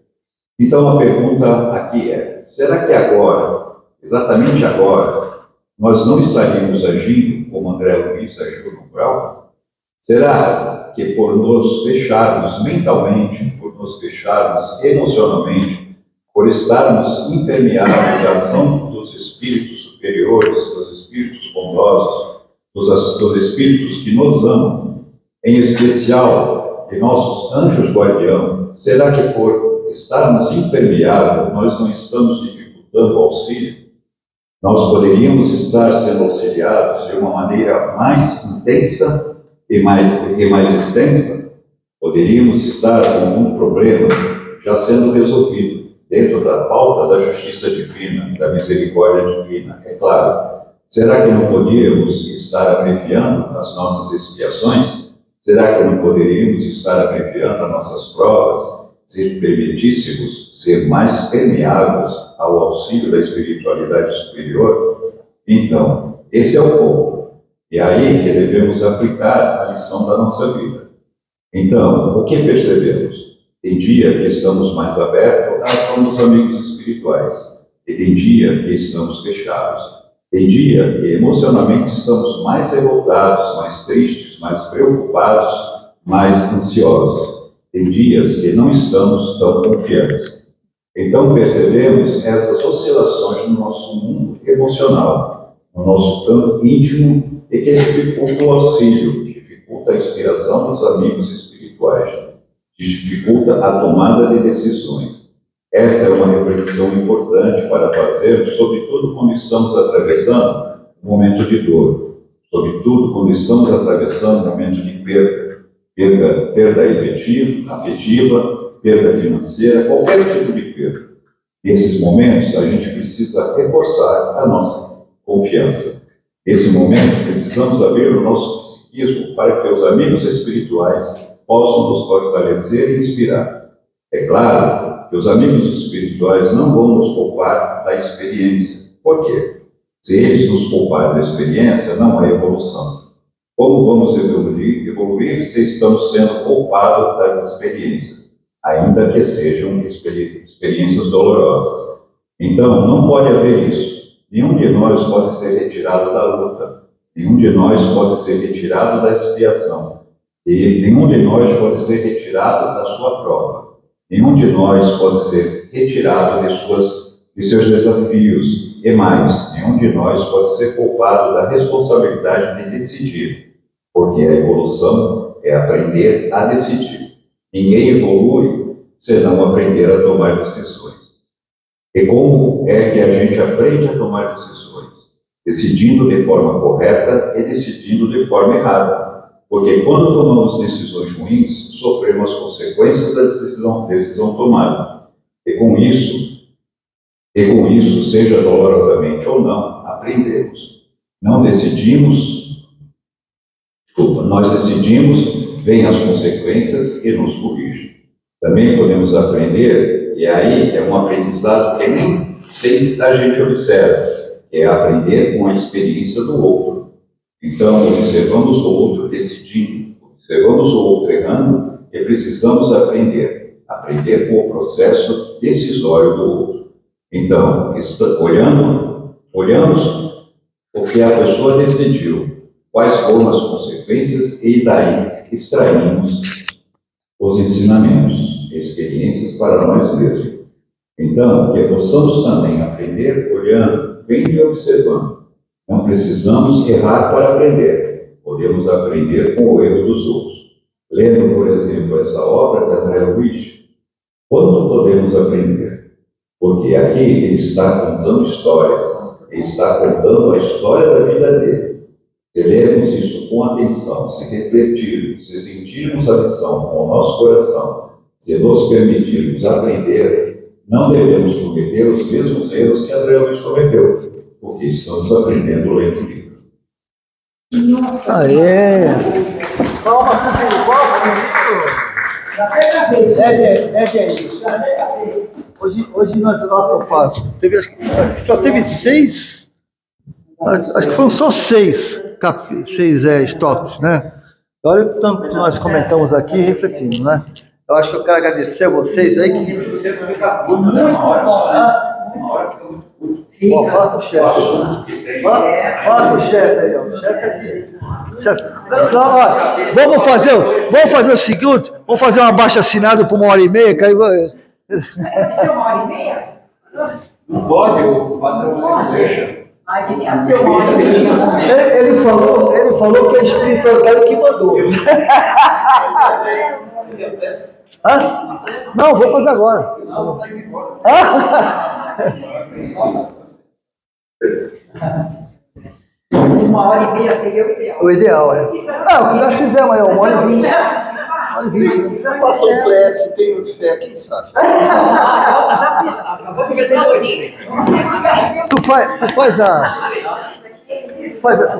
Então a pergunta aqui é, será que agora, exatamente agora, nós não estaríamos agindo como André Luiz agiu no Brau? Será que por nos fecharmos mentalmente, por nos fecharmos emocionalmente, por estarmos impermeáveis à ação dos espíritos superiores, dos espíritos bondosos, dos espíritos que nos amam, em especial de nossos anjos guardiãos, será que por estarmos impermeáveis nós não estamos dificultando o auxílio? Nós poderíamos estar sendo auxiliados de uma maneira mais intensa e mais extensa? Poderíamos estar com um problema já sendo resolvido dentro da pauta da justiça divina, da misericórdia divina, é claro. Será que não poderíamos estar abreviando as nossas expiações? Será que não poderíamos estar abreviando as nossas provas? se permitíssemos ser mais permeáveis ao auxílio da espiritualidade superior, então, esse é o ponto. E aí que devemos aplicar a lição da nossa vida. Então, o que percebemos? Tem dia que estamos mais abertos à ação dos amigos espirituais, e tem dia que estamos fechados. Tem dia que emocionalmente estamos mais revoltados, mais tristes, mais preocupados, mais ansiosos. Tem dias que não estamos tão confiantes. Então percebemos essas oscilações no nosso mundo emocional, no nosso campo íntimo, e que dificulta o auxílio, dificulta a inspiração dos amigos espirituais, dificulta a tomada de decisões. Essa é uma reflexão importante para fazermos, sobretudo quando estamos atravessando um momento de dor, sobretudo quando estamos atravessando um momento de perda afetiva, perda financeira, qualquer tipo de perda. Nesses momentos, a gente precisa reforçar a nossa confiança. Nesse momento, precisamos abrir o nosso psiquismo para que os amigos espirituais possam nos fortalecer e inspirar. É claro que os amigos espirituais não vão nos poupar da experiência. Por quê? Se eles nos pouparem da experiência, não há evolução. Como vamos evoluir se estamos sendo poupados das experiências, ainda que sejam experiências dolorosas? Então, não pode haver isso. Nenhum de nós pode ser retirado da luta. Nenhum de nós pode ser retirado da expiação. E nenhum de nós pode ser retirado da sua prova. Nenhum de nós pode ser retirado de seus desafios. E mais, nenhum de nós pode ser poupado da responsabilidade de decidir. Porque a evolução é aprender a decidir. Ninguém evolui se não aprender a tomar decisões. E como é que a gente aprende a tomar decisões? Decidindo de forma correta e decidindo de forma errada. Porque quando tomamos decisões ruins, sofremos as consequências da decisão tomada. E com isso, seja dolorosamente ou não, aprendemos. Nós decidimos, vêm as consequências e nos corrigem. Também podemos aprender, e aí é um aprendizado que nem sempre a gente observa, é aprender com a experiência do outro. Então, observamos o outro decidindo, observamos o outro errando, e precisamos aprender com o processo decisório do outro. Então, olhamos o que a pessoa decidiu, quais foram as consequências, e daí extraímos os ensinamentos, experiências para nós mesmos. Então, que possamos também aprender olhando, vendo e observando. Não precisamos errar para aprender. Podemos aprender com o erro dos outros. Lendo, por exemplo, essa obra da André Luiz, quanto podemos aprender? Porque aqui ele está contando histórias. Ele está contando a história da vida dele. Se lermos isso com atenção, se refletirmos, se sentirmos a lição com o nosso coração, se nos permitirmos aprender, não devemos cometer os mesmos erros que André Luiz cometeu, porque estamos aprendendo lendo o livro. Aê! Palma Hoje nós lá que eu faço. Só teve 6. Acho que foram só 6 estoques, né? Olha o tanto que nós comentamos aqui e refletimos, né? Eu acho que eu quero agradecer a vocês aí que... Ó, fala com o chefe. Fala com o chefe aí, ó. O chefe aqui. Não, ó, vamos fazer o seguinte, vamos fazer um abaixo-assinado por 1h30, que aí vai... Vai ser 1h30? Não pode, o patrão não deixa. Ele falou que é a espiritualidade que mandou. Hã? Não, vou fazer agora. Uma hora e meia seria o ideal. O ideal, é. O que nós fizemos aí, 1h20. 1h20. Faça um prece, tenho fé, quem sabe? Tu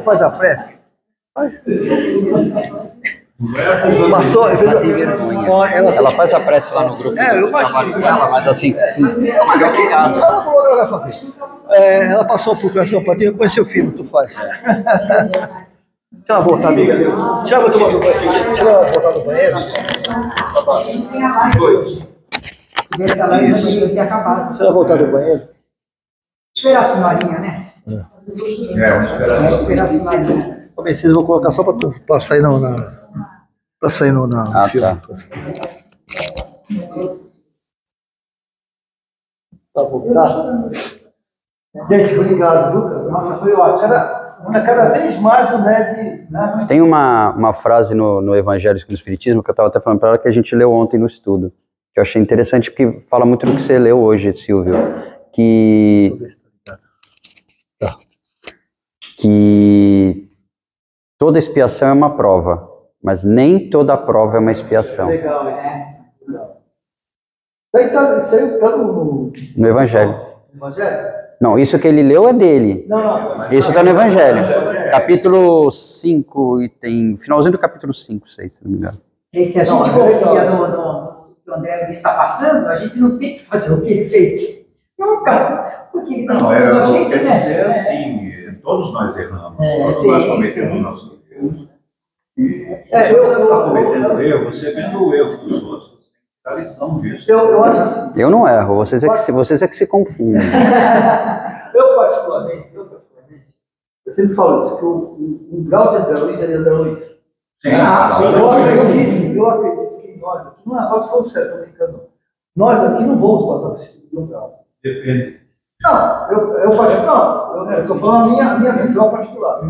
faz a prece? Faz. Passou, Ela tem vergonha. Ela faz a prece lá no grupo. Eu imagino. Dela, mas assim, Mas aqui, ela falou que ela vai fazer. Ela passou por pressão para ti, eu conheci o filho, tu faz. Deixa ela voltar, amiga. Deixa ela tomar no banheiro. Deixa ela voltar no banheiro. Dois. Ver se ela ia ter acabado. Deixa ela voltar no banheiro. Esperar a senhorinha, né? Esperar a senhorinha. Eu vou colocar só para sair no filme. tá. Pra voltar. Gente, obrigado, Lucas. Nossa, foi ótimo. Cada vez mais o Ned. Né? Tem uma frase no Evangelho e no Espiritismo que eu estava até falando para ela que a gente leu ontem no estudo, que eu achei interessante porque fala muito do que você leu hoje, Silvio, que toda expiação é uma prova, mas nem toda prova é uma expiação. Legal, isso aí tá no Evangelho. Evangelho? Não, isso que ele leu é dele. Não. Isso está no Evangelho. Capítulo 5, e tem finalzinho do capítulo 5, 6, se não me engano. E se a gente confia no que o André Luiz está passando, a gente não tem que fazer o que ele fez. Nunca. Porque ele está ensinando a gente, quer né? dizer assim, todos nós erramos, todos sim, nós cometemos nossos erros. E se eu- você está cometendo erro, você vendo o erro dos outros. A lição disso. Eu acho assim. Eu não erro, vocês é que se confundem. Eu particularmente, eu sempre falo isso, que o grau de André Luiz é de André Luiz. Sim, Eu acredito que nós aqui, não é falando certo, tô brincando. Nós aqui não vamos passar por esse tipo de grau. Depende. Não, eu estou falando a minha visão particular.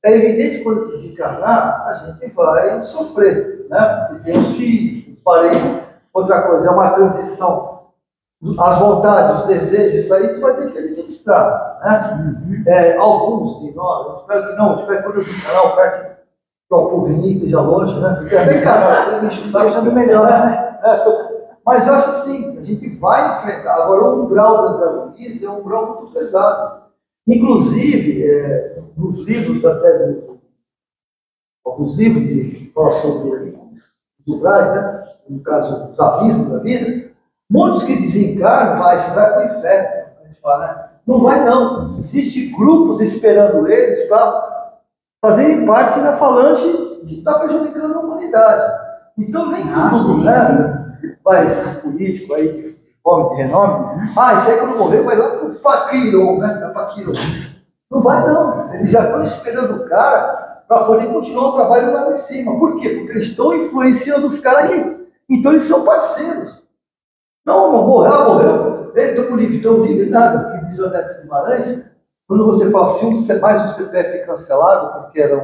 É evidente que quando desencarnar, a gente vai sofrer, né? Porque tem os filhos, os parentes. Outra coisa, é uma transição. As vontades, os desejos, isso aí tu vai ter que administrar, né? Alguns de nós, eu espero que não, espero que quando eu desencarnar, o cara que o porvenir esteja longe, né? Porque até encarnar, você me enche o saco, já não melhora, né? Mas eu acho assim, a gente vai enfrentar. Agora, o grau da André Luiz é um grau muito pesado. Inclusive, nos livros até, alguns livros que falam sobre os umbrais, né? No caso, os abismos da vida, muitos que desencarnam, você vai para o inferno. A gente fala, né? Não vai não. Existem grupos esperando eles para fazerem parte da falange que está prejudicando a humanidade. Então, nem tudo, né? Vai, esse político aí de fome, de renome, isso aí quando morrer vai lá para o Paquirão, né? Não vai não. Eles já estão esperando o cara para poder continuar o trabalho lá de cima. Por quê? Porque eles estão influenciando os caras aqui. Então eles são parceiros. Não, morreu. Estou com o livro, então o livro nada. O que diz o Neto Guimarães, quando você fala assim, mais um CPF cancelado, porque era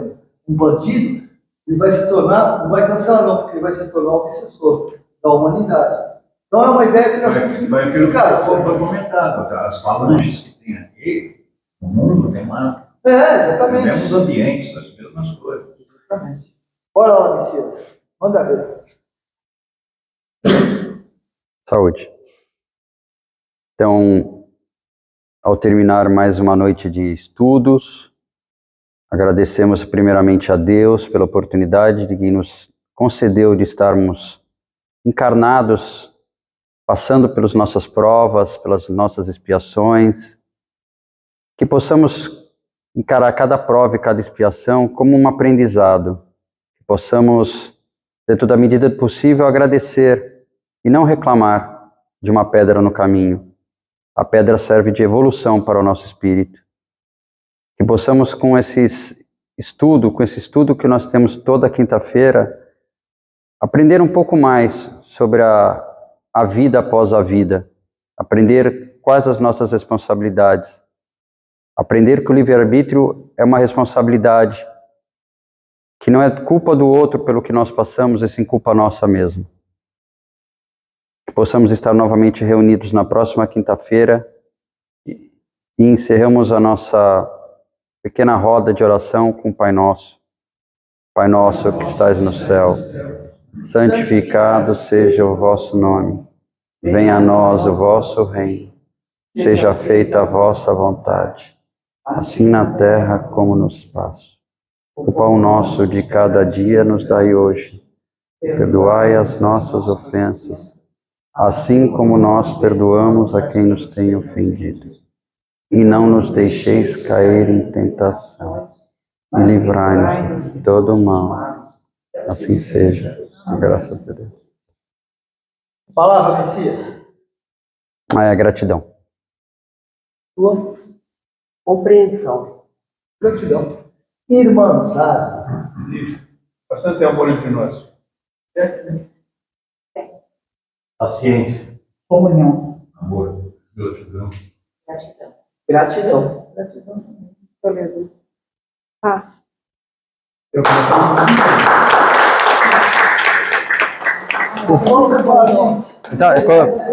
um bandido, ele vai se tornar, não vai cancelar não, porque ele vai se tornar um obsessor da humanidade. Então é uma ideia que nós temos que verificar. Foi comentado, as falanges que tem aqui, no mundo tem lá. Exatamente. Os mesmos ambientes, as mesmas coisas. Exatamente. Bora lá, Messias. Manda ver. Saúde. Então, ao terminar mais uma noite de estudos, agradecemos primeiramente a Deus pela oportunidade de que nos concedeu de estarmos encarnados, passando pelas nossas provas, pelas nossas expiações, que possamos encarar cada prova e cada expiação como um aprendizado, que possamos, dentro da medida do possível, agradecer e não reclamar de uma pedra no caminho. A pedra serve de evolução para o nosso espírito. Que possamos, com esse estudo que nós temos toda quinta-feira, aprender um pouco mais sobre a vida após a vida, aprender quais as nossas responsabilidades, aprender que o livre-arbítrio é uma responsabilidade, que não é culpa do outro pelo que nós passamos, e sim culpa nossa mesmo. Que possamos estar novamente reunidos na próxima quinta-feira e encerramos a nossa pequena roda de oração com o Pai Nosso. Pai nosso que estais no céu, santificado seja o vosso nome. Venha a nós o vosso reino. Seja feita a vossa vontade, assim na terra como no espaço. O pão nosso de cada dia nos dai hoje. Perdoai as nossas ofensas, assim como nós perdoamos a quem nos tem ofendido. E não nos deixeis cair em tentação, e livrai-nos de todo o mal. Assim seja, graças a Deus. Palavra, Messias. Gratidão. Tua Compreensão. gratidão. Irmandade. Bastante amor entre nós. Paciência. Comunhão. Amor, gratidão. Gratidão. Gratidão. Tolerância. Paz. Então,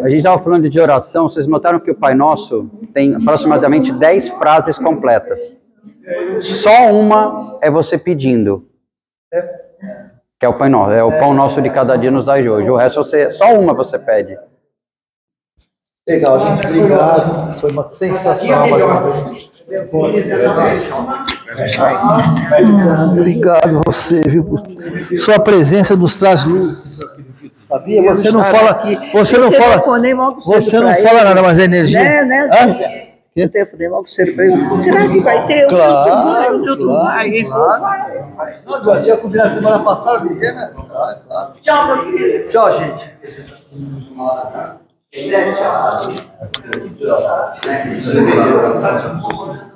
a gente estava falando de oração, vocês notaram que o Pai Nosso tem aproximadamente 10 frases completas. Só uma é você pedindo. Que é o Pai Nosso, é o pão nosso de cada dia nos dai de hoje. O resto só uma você pede. Legal, gente, obrigado. Foi uma sensacional. Obrigado você, viu? Sua presença nos traz luz. Sabia? Você não fala nada, mas é energia. Eu telefonei logo cedo para ele. Será que vai ter? Claro. Não, do dia comi na semana passada, né? Claro. Tchau, gente. Tchau.